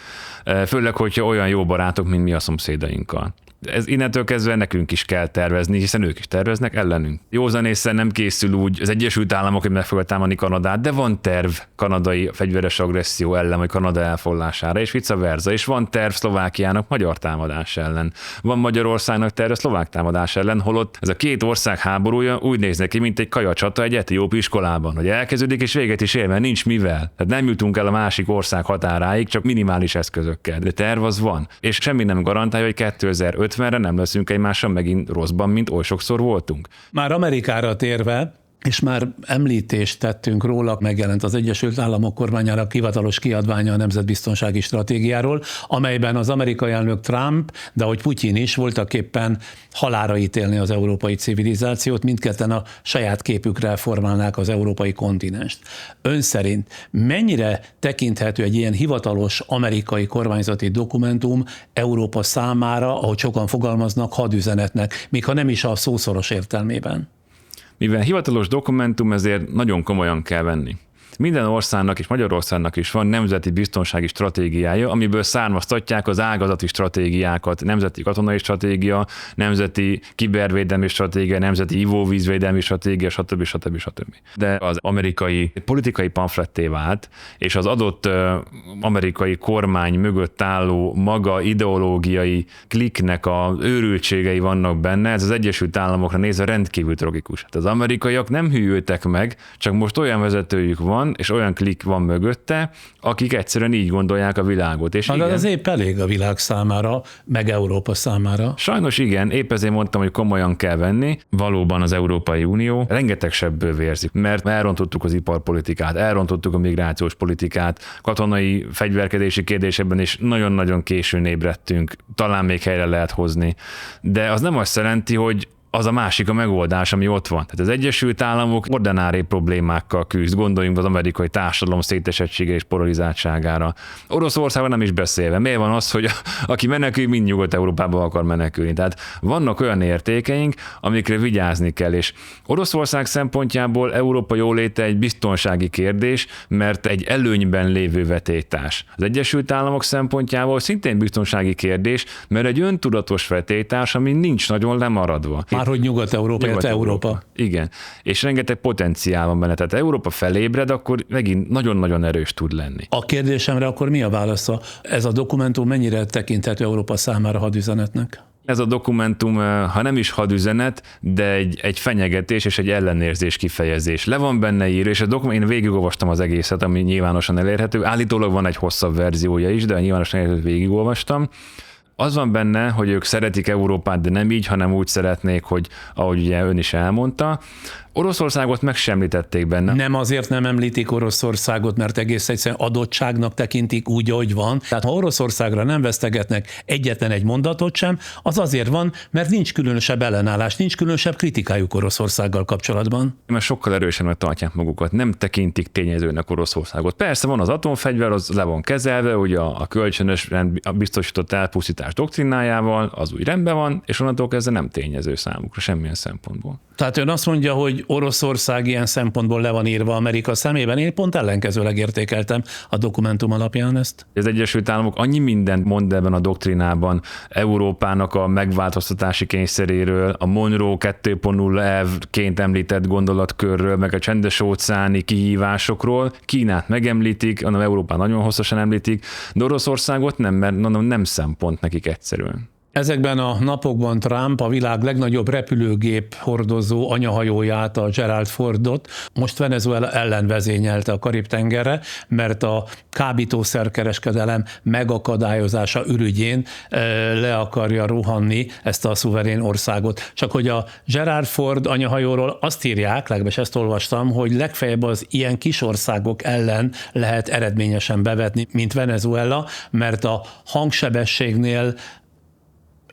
főleg, hogyha olyan jó barátok, mint mi a szomszédainkkal. Ez innentől kezdve nekünk is kell tervezni, hiszen ők is terveznek ellenünk. Józanésszel nem készül úgy az Egyesült Államok, hogy meg fogja támadni Kanadát, de van terv kanadai fegyveres agresszió ellen, vagy Kanada elfoglalására, és vice versa, és van terv Szlovákiának magyar támadás ellen. Van Magyarországnak terve szlovák támadás ellen, holott ez a 2 ország háborúja úgy néz neki, mint egy kajacsata egy etióp iskolában, hogy elkezdődik és véget is ér, mert nincs mivel. Tehát nem jutunk el a másik ország határáig, csak minimális eszközökkel. De terv az van. És semmi nem garantálja, hogy 2050-re nem leszünk egymással megint rosszban, mint oly sokszor voltunk. Már Amerikára térve, és már említést tettünk róla, megjelent az Egyesült Államok kormányának hivatalos kiadványa a nemzetbiztonsági stratégiáról, amelyben az amerikai elnök Trump, de ahogy Putyin is voltaképpen halálra ítélni az európai civilizációt, mindketten a saját képükre formálnák az európai kontinenst. Ön szerint mennyire tekinthető egy ilyen hivatalos amerikai kormányzati dokumentum Európa számára, ahogy sokan fogalmaznak, hadüzenetnek, még ha nem is a szószoros értelmében? Mivel hivatalos dokumentum, ezért nagyon komolyan kell venni. Minden országnak és Magyarországnak is van nemzeti biztonsági stratégiája, amiből származtatják az ágazati stratégiákat, nemzeti katonai stratégia, nemzeti kibervédelmi stratégia, nemzeti ivóvízvédelmi stratégia, stb. De az amerikai politikai pamfletté vált, és az adott amerikai kormány mögött álló maga ideológiai kliknek az őrültségei vannak benne, ez az Egyesült Államokra nézve rendkívül tragikus. Hát az amerikaiak nem hűltek meg, csak most olyan vezetőjük van, és olyan klik van mögötte, akik egyszerűen így gondolják a világot. És igen, az épp elég a világ számára, meg Európa számára. Sajnos igen, épp ezért mondtam, hogy komolyan kell venni. Valóban az Európai Unió rengeteg sebből vérzik, mert elrontottuk az iparpolitikát, elrontottuk a migrációs politikát, katonai fegyverkedési kérdésekben is nagyon-nagyon későn ébredtünk, talán még helyre lehet hozni. De az nem azt jelenti, hogy az a másik a megoldás, ami ott van. Tehát az Egyesült Államok ordinári problémákkal küzd, gondoljunk az amerikai társadalom szétesettsége és polarizáltságára. Oroszországban nem is beszélve. Miért van az, hogy aki menekül, mind Nyugat-Európába akar menekülni? Tehát vannak olyan értékeink, amikre vigyázni kell, és Oroszország szempontjából Európa jóléte egy biztonsági kérdés, mert egy előnyben lévő vetélytárs. Az Egyesült Államok szempontjából szintén biztonsági kérdés, mert egy öntudatos vetélytárs, ami nincs nagyon lemaradva. Hogy Nyugat-Európa, Európa. Igen, és rengeteg potenciál van benne, tehát Európa felébred, akkor megint nagyon-nagyon erős tud lenni. A kérdésemre akkor mi a válasza? Ez a dokumentum mennyire tekinthető Európa számára hadüzenetnek? Ez a dokumentum, ha nem is hadüzenet, de egy fenyegetés és egy ellenérzés kifejezés. Le van benne írva, és én végigolvastam az egészet, ami nyilvánosan elérhető. Állítólag van egy hosszabb verziója is, de nyilvánosan elérhető végigolvastam. Az van benne, hogy ők szeretik Európát, de nem így, hanem úgy szeretnék, hogy ahogy ugye ön is elmondta. Oroszországot meg sem említették benne. Nem azért nem említik Oroszországot, mert egész egyszerűen adottságnak tekintik úgy, ahogy van. Tehát ha Oroszországra nem vesztegetnek egyetlen egy mondatot sem, az azért van, mert nincs különösebb ellenállás, nincs különösebb kritikájuk Oroszországgal kapcsolatban. Mert sokkal erősebbnek tartják magukat, nem tekintik tényezőnek Oroszországot. Persze van az atomfegyver, az le van kezelve, ugye a kölcsönösen biztosított elpusztítás doktrinájával, az úgy rendben van, és onnantól kezdve nem tényező számukra semmilyen szempontból. Tehát ön azt mondja, hogy Oroszország ilyen szempontból le van írva Amerika szemében. Én pont ellenkezőleg értékeltem a dokumentum alapján ezt. Az Egyesült Államok annyi mindent mond ebben a doktrinában, Európának a megváltoztatási kényszeréről, a Monroe 2.0 elvként említett gondolatkörről, meg a csendes-óceáni kihívásokról. Kínát megemlítik, hanem Európát nagyon hosszasan említik, de Oroszországot nem, mert nem szempont nekik egyszerűen. Ezekben a napokban Trump a világ legnagyobb repülőgép hordozó anyahajóját, a Gerald Fordot most Venezuela ellen vezényelte a Karib-tengerre, mert a kábítószerkereskedelem megakadályozása ürügyén le akarja rohanni ezt a szuverén országot. Csak hogy a Gerald Ford anyahajóról azt írják, legalábbis ezt olvastam, hogy legfeljebb az ilyen kis országok ellen lehet eredményesen bevetni, mint Venezuela, mert a hangsebességnél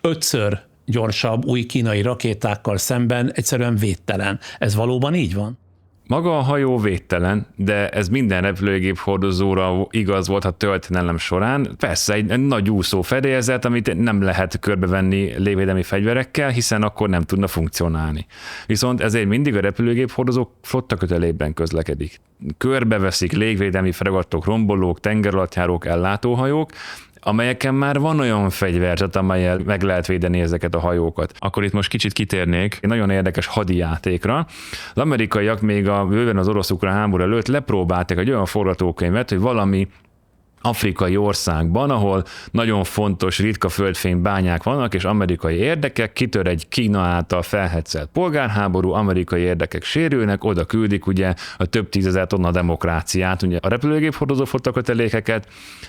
5-ször gyorsabb új kínai rakétákkal szemben egyszerűen védtelen. Ez valóban így van? Maga a hajó védtelen, de ez minden repülőgép hordozóra igaz volt a történelem során. Persze egy nagy úszó fedélzet, amit nem lehet körbevenni légvédelmi fegyverekkel, hiszen akkor nem tudna funkcionálni. Viszont ezért mindig a repülőgép hordozók flottakötelében közlekedik. Körbeveszik légvédelmi fregattok, rombolók, tengeralattjárók, ellátóhajók, amelyeken már van olyan fegyverzet, amellyel meg lehet védeni ezeket a hajókat. Akkor itt most kicsit kitérnék egy nagyon érdekes hadijátékra. Az amerikaiak még bőven az orosz-ukrán háború előtt lepróbálták egy olyan forgatókönyvet, hogy valami afrikai országban, ahol nagyon fontos ritka földfénybányák vannak, és amerikai érdekek, kitör egy Kína által felhetszelt polgárháború, amerikai érdekek sérülnek, oda küldik ugye a több tízezer tonna demokráciát, ugye a repülőgép hordozó flottakötelékeket,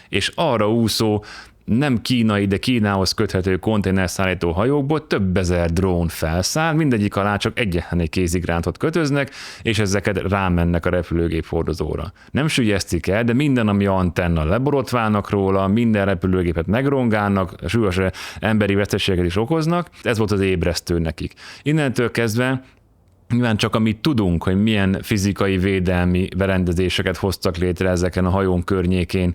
és arra úszó nem kínai, de Kínához köthető konténerszállító hajókból több ezer drón felszáll, mindegyik alá csak egyetlen egy kézigrántot kötöznek, és ezeket rámennek a repülőgép hordozóra. Nem sülyeztik el, de minden, ami antenna, leborotválnak róla, minden repülőgépet megrongálnak, súlyos emberi veszteségeket is okoznak. Ez volt az ébresztő nekik. Innentől kezdve nyilván csak amit tudunk, hogy milyen fizikai védelmi berendezéseket hoztak létre ezeken a hajón környékén,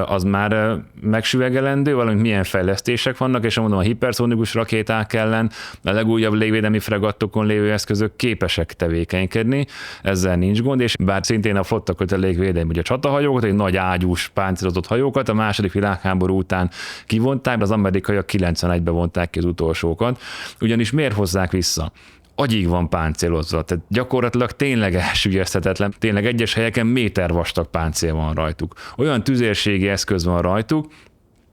az már megsüvegelendő, valamint milyen fejlesztések vannak, és mondom, a hiperszonikus rakéták ellen a legújabb légvédelmi fregattokon lévő eszközök képesek tevékenykedni, ezzel nincs gond, és bár szintén a flottakötelék védelmi, ugye a csatahajókat, egy nagy ágyús páncélozott hajókat a második világháború után kivonták, de az amerikaiak 91-ben vonták ki az utolsókat, ugyanis miért hozzák vissza? Agyig van páncélozva, tehát gyakorlatilag tényleg elsülyezthetetlen, tényleg egyes helyeken métervastag páncél van rajtuk. Olyan tüzérségi eszköz van rajtuk,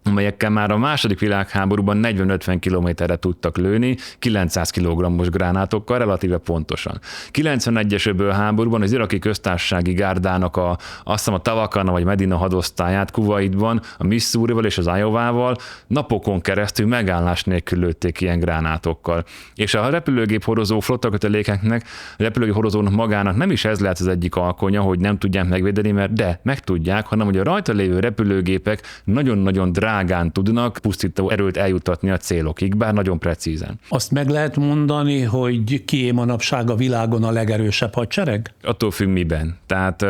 amelyekkel már a második világháborúban 40-50 kilométerre tudtak lőni, 900 kg-os gránátokkal relatíve pontosan. 91-es öbölháborúban az iraki köztársasági gárdának azt hiszem a Tawakana vagy Medina hadosztályát Kuwaitban, a Missourival és az Iowával napokon keresztül megállás nélkül lőtték ilyen gránátokkal. És a repülőgép hordozó flottakötelékeknek, a repülőgép hordozónak magának nem is ez lehet az egyik alkonya, hogy nem tudják megvédeni, mert de meg tudják, hanem hogy a rajta lévő repülőgépek nagyon-nagyon drágán tudnak pusztító erőt eljuttatni a célokig, bár nagyon precízen. Azt meg lehet mondani, hogy kié manapság a világon a legerősebb hadsereg? Attól függ miben. Tehát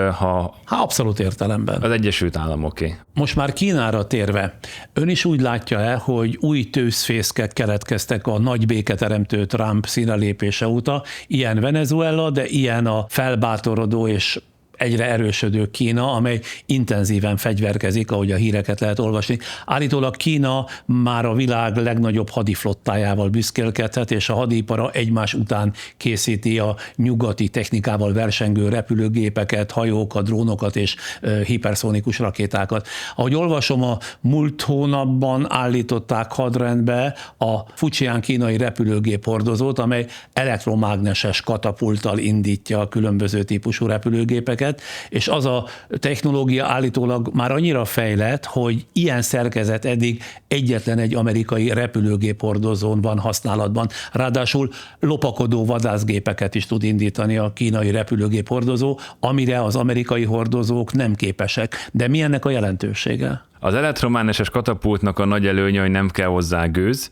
Abszolút értelemben. Az Egyesült Államoké. Most már Kínára térve, ön is úgy látja-e, hogy új tőzsfészkek keletkeztek a nagy béketeremtő Trump színrelépése óta, ilyen Venezuela, de ilyen a felbátorodó és egyre erősödő Kína, amely intenzíven fegyverkezik, ahogy a híreket lehet olvasni. Állítólag Kína már a világ legnagyobb hadiflottájával büszkélkedhet, és a hadipara egymás után készíti a nyugati technikával versengő repülőgépeket, hajókat, drónokat és hiperszónikus rakétákat. Ahogy olvasom, a múlt hónapban állították hadrendbe a Fujian kínai repülőgép hordozót, amely elektromágneses katapulttal indítja a különböző típusú repülőgépeket, és az a technológia állítólag már annyira fejlett, hogy ilyen szerkezet eddig egyetlen egy amerikai repülőgép hordozón van használatban. Ráadásul lopakodó vadászgépeket is tud indítani a kínai repülőgép hordozó, amire az amerikai hordozók nem képesek. De mi ennek a jelentősége? Az elektromágneses katapultnak a nagy előnye, hogy nem kell hozzá gőz,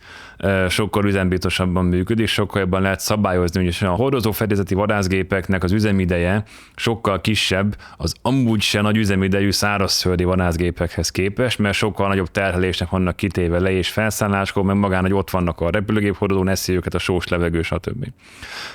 sokkal üzembiztosabban működik, sokkal jobban lehet szabályozni, hogy a hordozó fedélzeti vadászgépeknek az üzemideje sokkal kisebb az amúgy se nagy üzemidejű szárazföldi vadászgépekhez képest, mert sokkal nagyobb terhelésnek vannak kitéve le- és felszálláskor, meg magán, hogy ott vannak a repülőgép hordozón, eszi őket a sós levegő, stb.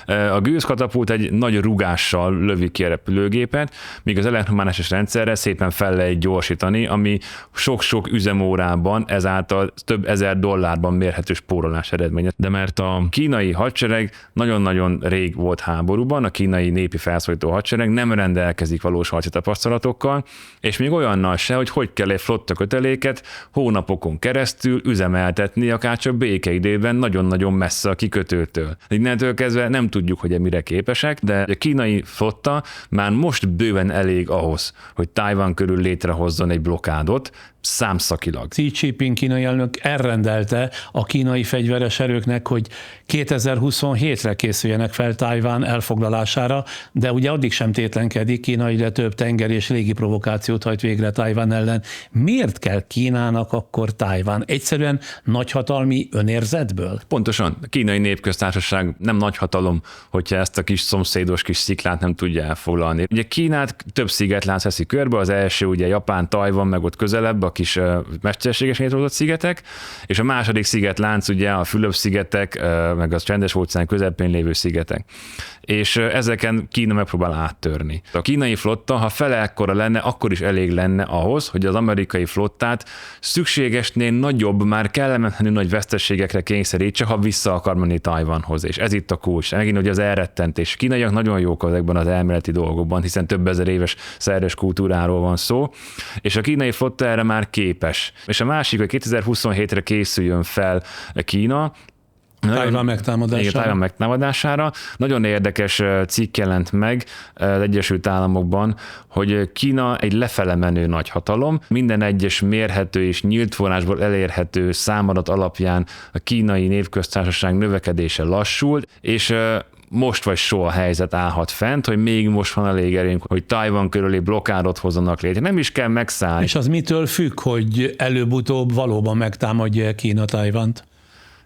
A gőzkatapult egy nagy rugással lövi ki a repülőgépet, míg az elektromágneses rendszerre szépen fel lehet gyorsítani, ami sok-sok üzemórában ezáltal több ezer dollárban mérhető spórolás eredménye. De mert a kínai hadsereg nagyon-nagyon rég volt háborúban, a kínai népi felszólító hadsereg nem rendelkezik valós harci tapasztalatokkal, és még olyannal se, hogy kell egy flotta köteléket hónapokon keresztül üzemeltetni, akár csak békeidőben nagyon-nagyon messze a kikötőtől. Innentől kezdve nem tudjuk, hogy mire képesek, de a kínai flotta már most bőven elég ahhoz, hogy Tajvan körül létrehozzon egy blokádot, számszakilag. Xi Jinping kínai elnök elrendelte a kínai fegyveres erőknek, hogy 2027-re készüljenek fel Tajvan elfoglalására, de ugye addig sem tétlenkedik, Kína egyre több tenger és légi provokációt hajt végre Tajvan ellen. Miért kell Kínának akkor Tajvan? Egyszerűen nagyhatalmi önérzetből? Pontosan. A kínai népköztársaság nem nagyhatalom, hogyha ezt a kis szomszédos kis sziklát nem tudja elfoglalni. Ugye Kínát több szigetlánc veszi körbe, az első ugye Japán, Tajvan, meg ott közelebb a kis mesterségesen létrehozott szigetek, és a második szigetlánc ugye a Fülöp-szigetek, meg a Csendes-óceán közepén lévő szigetek. És ezeken Kína megpróbál áttörni. A kínai flotta, ha fele ekkora lenne, akkor is elég lenne ahhoz, hogy az amerikai flottát szükségesnél nagyobb, már kellemetlenül nagy veszteségekre kényszerítse, ha vissza akar menni Tajvanhoz. És ez itt a kulcs. Megint ugye az elrettentés. Kínaiak nagyon jók ezekben az elméleti dolgokban, hiszen több ezer éves szerves kultúráról van szó, és a kínai flotta erre már képes. És a másik, hogy 2027-re készüljön fel Kína, Tajvan megtámadására. Nagyon érdekes cikk jelent meg az Egyesült Államokban, hogy Kína egy lefele menő nagyhatalom, minden egyes mérhető és nyílt forrásból elérhető számadat alapján a kínai népköztársaság növekedése lassul, és most vagy soha helyzet állhat fent, hogy még most van elég erőnk, hogy Tajvan körüli blokkádot hozzanak létre. Nem is kell megszállni. És az mitől függ, hogy előbb-utóbb valóban megtámadja Kína Tajvant?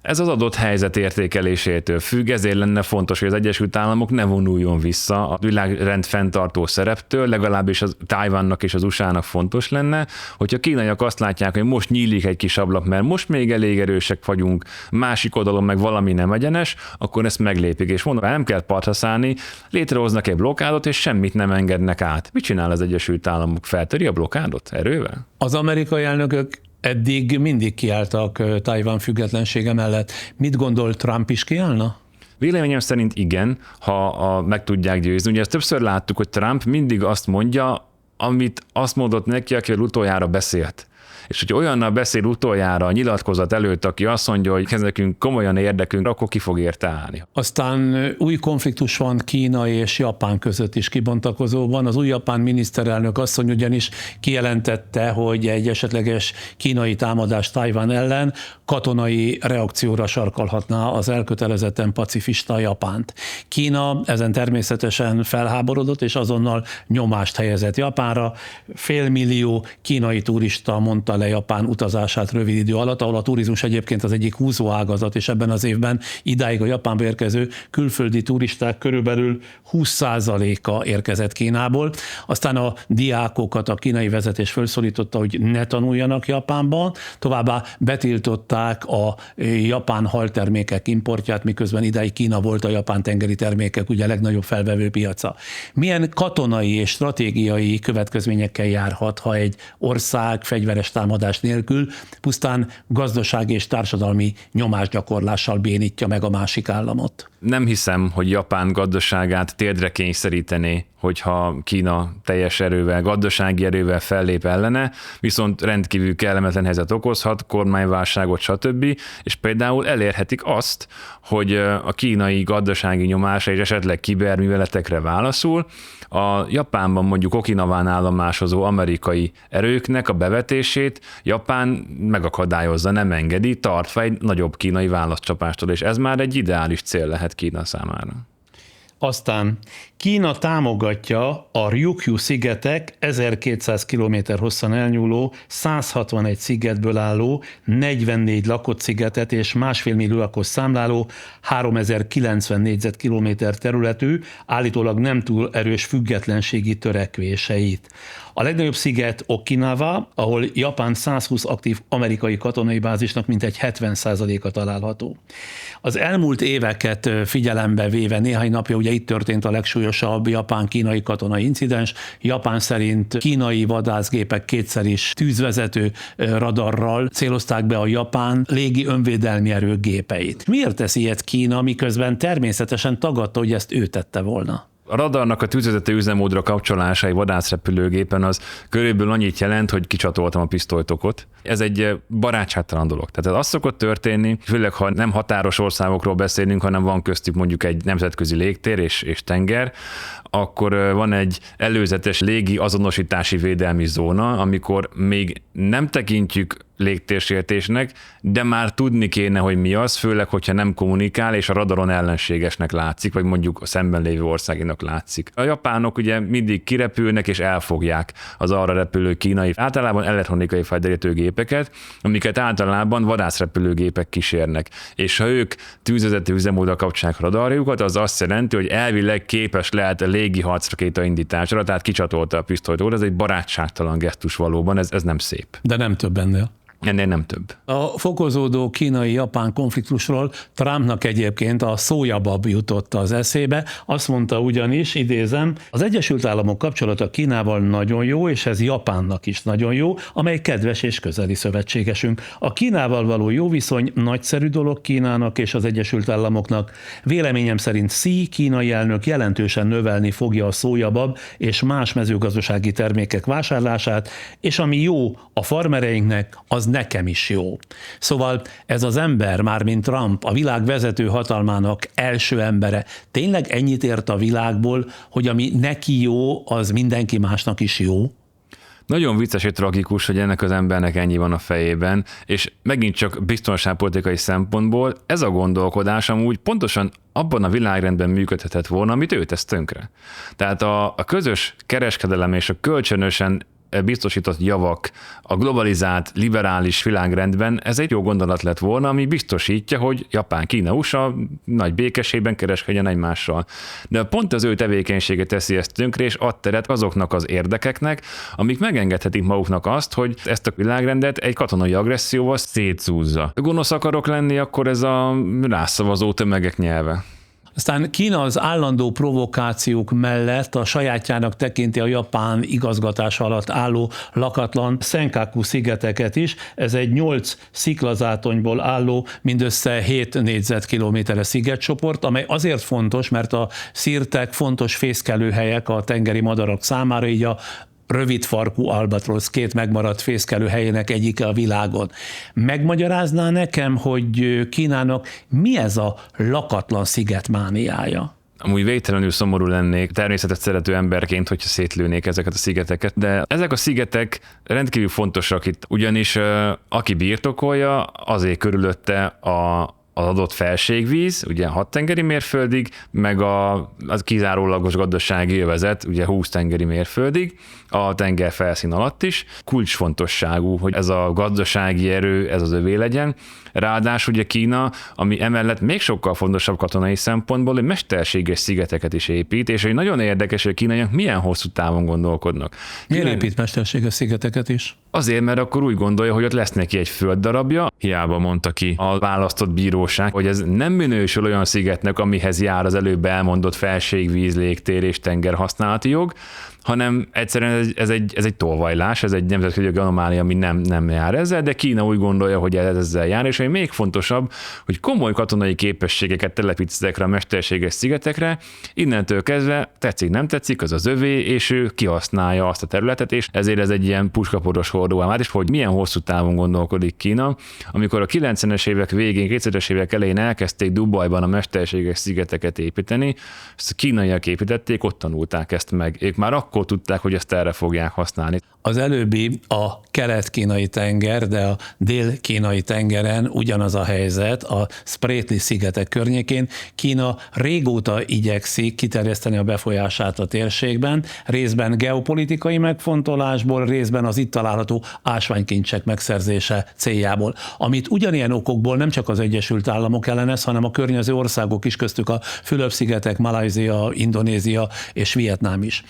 Ez az adott helyzet értékelésétől függ, ezért lenne fontos, hogy az Egyesült Államok ne vonuljon vissza a világrend fenntartó szereptől, legalábbis az Tajvannak és az USA-nak fontos lenne, hogyha a kínaiak azt látják, hogy most nyílik egy kis ablak, mert most még elég erősek vagyunk, másik oldalon meg valami nem egyenes, akkor ezt meglépik, és mondom, nem kell partra szállni, létrehoznak egy blokkádot, és semmit nem engednek át. Mit csinál az Egyesült Államok? Feltöri a blokkádot erővel? Az amerikai elnökök eddig mindig kiálltak Tajvan függetlensége mellett. Mit gondol, Trump is kiállna? Véleményem szerint igen, ha meg tudják győzni. Ugye ezt többször láttuk, hogy Trump mindig azt mondja, amit azt mondott neki, akivel utoljára beszélt. És hogyha olyannal beszél utoljára a nyilatkozat előtt, aki azt mondja, hogy ez nekünk komolyan érdekünk, akkor ki fog érte állni. Aztán új konfliktus van Kína és Japán között is kibontakozóban. Az új japán miniszterelnök asszony ugyanis kijelentette, hogy egy esetleges kínai támadás Tajvan ellen katonai reakcióra sarkalhatná az elkötelezetten pacifista Japánt. Kína ezen természetesen felháborodott, és azonnal nyomást helyezett Japánra. 500 000 kínai turista mondta zárta le Japán utazását rövid idő alatt, ahol a turizmus egyébként az egyik húzó ágazat, és ebben az évben idáig a Japánba érkező külföldi turisták körülbelül 20%-a érkezett Kínából. Aztán a diákokat a kínai vezetés felszólította, hogy ne tanuljanak Japánban, továbbá betiltották a japán haltermékek importját, miközben idáig Kína volt a japán tengeri termékek ugye a legnagyobb felvevő piaca. Milyen katonai és stratégiai következményekkel járhat, ha egy ország fegyveres támadás nélkül pusztán gazdasági és társadalmi nyomásgyakorlással bénítja meg a másik államot? Nem hiszem, hogy Japán gazdaságát térdre kényszerítené, hogyha Kína teljes erővel, gazdasági erővel fellép ellene, viszont rendkívül kellemetlen helyzet okozhat, kormányválságot, stb. És például elérhetik azt, hogy a kínai gazdasági nyomásra és esetleg kiberműveletekre válaszul, a Japánban mondjuk Okinawán állomásozó amerikai erőknek a bevetését Japán megakadályozza, nem engedi, tartva egy nagyobb kínai válaszcsapástól, és ez már egy ideális cél lehet Kína számára. Aztán Kína támogatja a Ryukyu-szigetek 1200 km hosszan elnyúló, 161 szigetből álló, 44 lakott szigetet és 1,5 millió lakos számláló 3090 négyzetkilométer területű, állítólag nem túl erős függetlenségi törekvéseit. A legnagyobb sziget Okinawa, ahol Japán 120 aktív amerikai katonai bázisnak mintegy 70%-a található. Az elmúlt éveket figyelembe véve néhány napja ugye itt történt a legsúlyosabb japán-kínai katonai incidens. Japán szerint kínai vadászgépek kétszer is tűzvezető radarral célozták be a japán légi önvédelmi erők gépeit. Miért tesz ilyet Kína, miközben természetesen tagadta, hogy ezt ő tette volna? A radarnak a tűzvezető üzemmódra kapcsolása egy vadászrepülőgépen az körülbelül annyit jelent, hogy kicsatoltam a pisztolytokot. Ez egy barátságtalan dolog. Tehát ez az szokott történni, főleg ha nem határos országokról beszélünk, hanem van köztük mondjuk egy nemzetközi légtér és tenger, akkor van egy előzetes légi azonosítási védelmi zóna, amikor még nem tekintjük légtérsértésnek, de már tudni kéne, hogy mi az, főleg, hogyha nem kommunikál, és a radaron ellenségesnek látszik, vagy mondjuk a szemben lévő országinak látszik. A japánok ugye mindig kirepülnek, és elfogják az arra repülő kínai, általában elektronikai felderítőgépeket, amiket általában vadászrepülőgépek kísérnek. És ha ők tűzvezető üzemmóddal kapcsolják radarjukat, az azt jelenti, hogy elvileg képes lehet a légi harcrakéta indításra, tehát kicsatolta a pisztolytól, ez egy barátságtalan gesztus valóban, ez nem szép. De nem több ennél. Ennél nem több. A fokozódó kínai-japán konfliktusról Trumpnak egyébként a szójabab jutott az eszébe. Azt mondta ugyanis, idézem, az Egyesült Államok kapcsolata Kínával nagyon jó, és ez Japánnak is nagyon jó, amely kedves és közeli szövetségesünk. A Kínával való jó viszony nagyszerű dolog Kínának és az Egyesült Államoknak. Véleményem szerint Xi kínai elnök jelentősen növelni fogja a szójabab és más mezőgazdasági termékek vásárlását, és ami jó a farmereinknek, az nekem is jó. Szóval ez az ember, mármint Trump, a világ vezető hatalmának első embere, tényleg ennyit ért a világból, hogy ami neki jó, az mindenki másnak is jó? Nagyon vicces és tragikus, hogy ennek az embernek ennyi van a fejében, és megint csak biztonságpolitikai szempontból ez a gondolkodás amúgy pontosan abban a világrendben működhetett volna, amit ő tesz tönkre. Tehát a közös kereskedelem és a kölcsönösen biztosított javak a globalizált, liberális világrendben, ez egy jó gondolat lett volna, ami biztosítja, hogy Japán, Kína, USA nagy békességben kereskedjen egymással. De pont az ő tevékenysége teszi ezt tönkre, és ad teret azoknak az érdekeknek, amik megengedhetik maguknak azt, hogy ezt a világrendet egy katonai agresszióval szétszúzza. Gonosz akarok lenni, akkor ez a rászavazó tömegek nyelve. Aztán Kína az állandó provokációk mellett a sajátjának tekinti a japán igazgatás alatt álló lakatlan Senkaku szigeteket is. Ez egy 8 sziklazátonyból álló, mindössze 7 négyzetkilométeres szigetcsoport, amely azért fontos, mert a szirtek fontos fészkelőhelyek a tengeri madarak számára, így a rövidfarkú albatrosz, 2 megmaradt fészkelőhelyének egyike a világon. Megmagyarázná nekem, hogy Kínának mi ez a lakatlan szigetmániája? Amúgy végtelenül szomorú lennék természetet szerető emberként, hogyha szétlőnék ezeket a szigeteket, de ezek a szigetek rendkívül fontosak itt, ugyanis aki birtokolja, azért körülötte az adott felségvíz, ugye 6 tengeri mérföldig, meg az kizárólagos gazdasági övezet, ugye 20 tengeri mérföldig, a tenger felszín alatt is. Kulcsfontosságú, hogy ez a gazdasági erő, ez az övé legyen. Ráadásul ugye Kína, ami emellett még sokkal fontosabb katonai szempontból, hogy mesterséges szigeteket is épít, és hogy nagyon érdekes, hogy a kínaiak milyen hosszú távon gondolkodnak. Miért épít mesterséges szigeteket is? Azért, mert akkor úgy gondolja, hogy ott lesz neki egy földdarabja. Hiába mondta ki a választott bíróság, hogy ez nem minősül olyan szigetnek, amihez jár az előbb elmondott felségvíz, légtér és tenger használati jog, hanem egyszerűen ez egy tolvajlás, ez egy nemzetközi anomália, ami nem jár ezzel, de Kína úgy gondolja, hogy ez ezzel jár, és ami még fontosabb, hogy komoly katonai képességeket telepít ezekre a mesterséges szigetekre, innentől kezdve tetszik, nem tetszik, az az övé, és ő kihasználja azt a területet, és ezért ez egy ilyen puskaporos hordóvá vált, és hogy milyen hosszú távon gondolkodik Kína. Amikor a 90-es évek végén, 2000-es évek elején elkezdték Dubajban a mesterséges szigeteket építeni, ezt a kínaiak építették, ott tanulták ezt meg. Ők már akkor tudták, hogy ezt erre fogják használni. Az előbbi a kelet-kínai tenger, de a dél-kínai tengeren ugyanaz a helyzet, a Spratly szigetek környékén. Kína régóta igyekszik kiterjeszteni a befolyását a térségben, részben geopolitikai megfontolásból, részben az itt található ásványkincsek megszerzése céljából, amit ugyanilyen okokból nem csak az Egyesült Államok ellenez, hanem a környező országok is, köztük a Fülöp-szigetek, Malajzia, Indonézia és Vietnám is.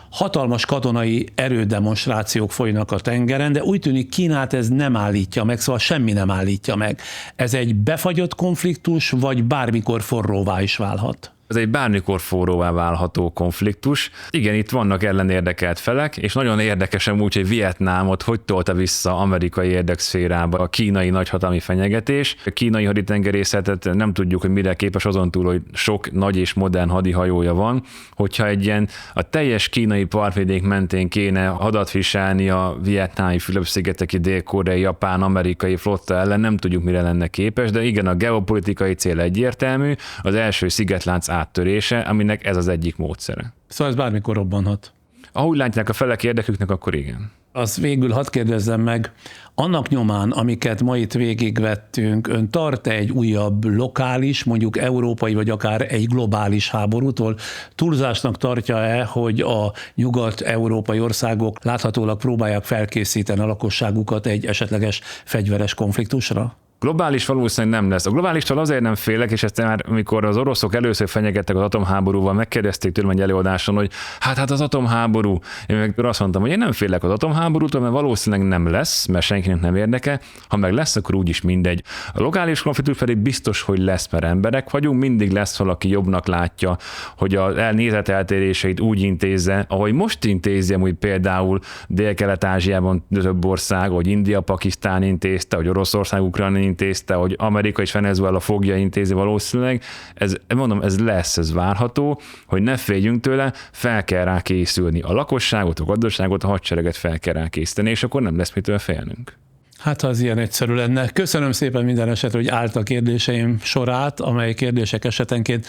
Hatalmas katonai erődemonstrációk folynak a tengeren, de úgy tűnik Kínát ez nem állítja meg, szóval semmi nem állítja meg. Ez egy befagyott konfliktus, vagy bármikor forróvá is válhat? Ez egy bármikor forróvá válható konfliktus. Igen, itt vannak ellenérdekelt felek, és nagyon érdekesen úgy, hogy Vietnámot hogy tolta vissza amerikai érdekszférába a kínai nagyhatalmi fenyegetés. A kínai haditengerészetet nem tudjuk, hogy mire képes, azon túl, hogy sok nagy és modern hadihajója van. Hogyha egy ilyen a teljes kínai partvidék mentén kéne hadat viselni a vietnámi, Fülöp-szigeteki, dél-koreai, japán, amerikai flotta ellen, nem tudjuk, mire lenne képes, de igen, a geopolitikai cél egyértelmű, az első szigetlánc áttörése, aminek ez az egyik módszere. Szóval ez bármikor robbanhat. Ahogy látják a felek érdeküknek, akkor igen. Az végül hadd kérdezzem meg, annak nyomán, amiket ma itt végigvettünk, ön tart-e egy újabb lokális, mondjuk európai, vagy akár egy globális háborútól? Túlzásnak tartja-e, hogy a nyugat-európai országok láthatólag próbálják felkészíteni a lakosságukat egy esetleges fegyveres konfliktusra? Globális valószínűleg nem lesz. A globálistól azért nem félek, és ezt már amikor az oroszok először fenyegettek az atomháborúval, megkérdezték tőlem egy előadáson, hogy hát az atomháború. Én meg azt mondtam, hogy én nem félek az atomháborútól, mert valószínűleg nem lesz, mert senkinek nem érdeke. Ha meg lesz, akkor úgyis mindegy. A lokális konfliktus pedig biztos, hogy lesz, mert emberek vagyunk, mindig lesz valaki jobbnak látja, hogy a nézeteltéréseit úgy intézze, ahogy most intézi, amúgy például Dél-Kelet-Ázsiában több ország, hogy India, Pakisztán intézte, hogy Oroszország, Ukrajna intézte, hogy Amerika és Venezuela fogja intézni valószínűleg. Ez lesz, ez várható, hogy ne féljünk tőle, fel kell rá készülni. A lakosságot, a gazdaságot, a hadsereget fel kell rá készíteni, és akkor nem lesz mitől félnünk. Hát az ilyen egyszerű lenne. Köszönöm szépen minden esetre, hogy állt a kérdéseim sorát, amely kérdések esetenként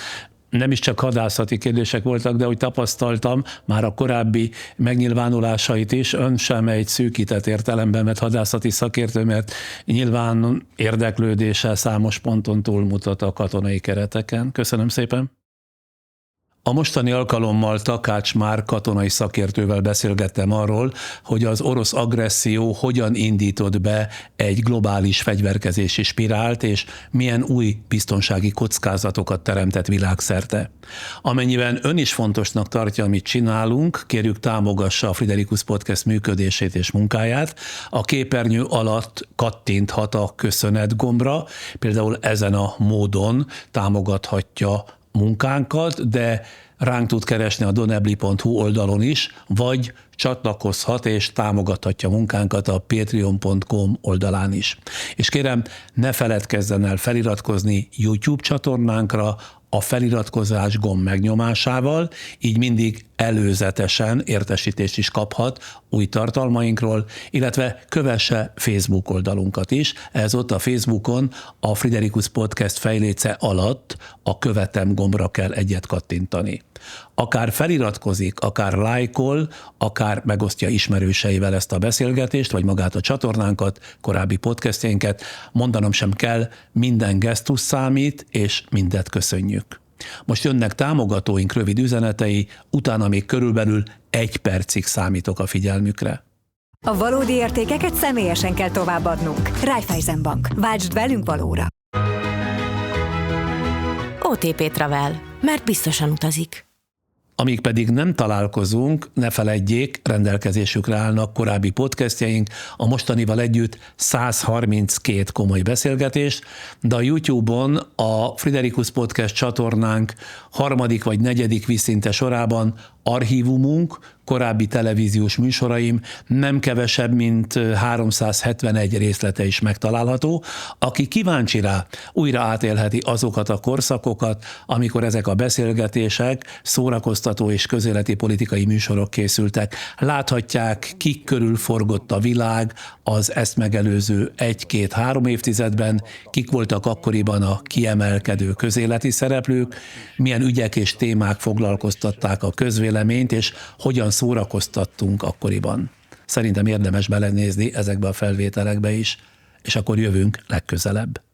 nem is csak hadászati kérdések voltak, de hogy tapasztaltam már a korábbi megnyilvánulásait is, ön sem egy szűkített értelemben, mert hadászati szakértő, mert nyilván érdeklődéssel számos ponton túlmutat a katonai kereteken. Köszönöm szépen! A mostani alkalommal Takács Márk katonai szakértővel beszélgettem arról, hogy az orosz agresszió hogyan indított be egy globális fegyverkezési spirált, és milyen új biztonsági kockázatokat teremtett világszerte. Amennyiben ön is fontosnak tartja, amit csinálunk, kérjük támogassa a Friderikus Podcast működését és munkáját. A képernyő alatt kattinthat a köszönet gombra, például ezen a módon támogathatja munkánkat, de ránk tud keresni a donebly.hu oldalon is, vagy csatlakozhat és támogathatja munkánkat a patreon.com oldalán is. És kérem, ne feledkezzen el feliratkozni YouTube csatornánkra a feliratkozás gomb megnyomásával, így mindig előzetesen értesítést is kaphat új tartalmainkról, illetve kövesse Facebook oldalunkat is. Ez ott a Facebookon a Friderikus Podcast fejléce alatt a követem gombra kell egyet kattintani. Akár feliratkozik, akár lájkol, akár megosztja ismerőseivel ezt a beszélgetést, vagy magát a csatornánkat, korábbi podcastjénket, mondanom sem kell, minden gesztus számít, és mindet köszönjük. Most jönnek támogatóink rövid üzenetei, utána még körülbelül 1 percig számítok a figyelmükre. A valódi értékeket személyesen kell továbbadnunk. Raiffeisen Bank. Váltsd velünk valóra! OTP Travel, mert biztosan utazik. Amíg pedig nem találkozunk, ne feledjék, rendelkezésükre állnak korábbi podcastjaink, a mostanival együtt 132 komoly beszélgetés, de a YouTube-on a Friderikus Podcast csatornánk 3. vagy 4. vízszinte sorában archívumunk, korábbi televíziós műsoraim nem kevesebb, mint 371 részlete is megtalálható. Aki kíváncsi rá, újra átélheti azokat a korszakokat, amikor ezek a beszélgetések, szórakoztató és közéleti politikai műsorok készültek. Láthatják, kik körül forgott a világ az ezt megelőző 1-2-3 évtizedben, kik voltak akkoriban a kiemelkedő közéleti szereplők, milyen ügyek és témák foglalkoztatták a közvéleményt, és hogyan szórakoztattunk akkoriban. Szerintem érdemes belenézni ezekbe a felvételekbe is, és akkor jövünk legközelebb.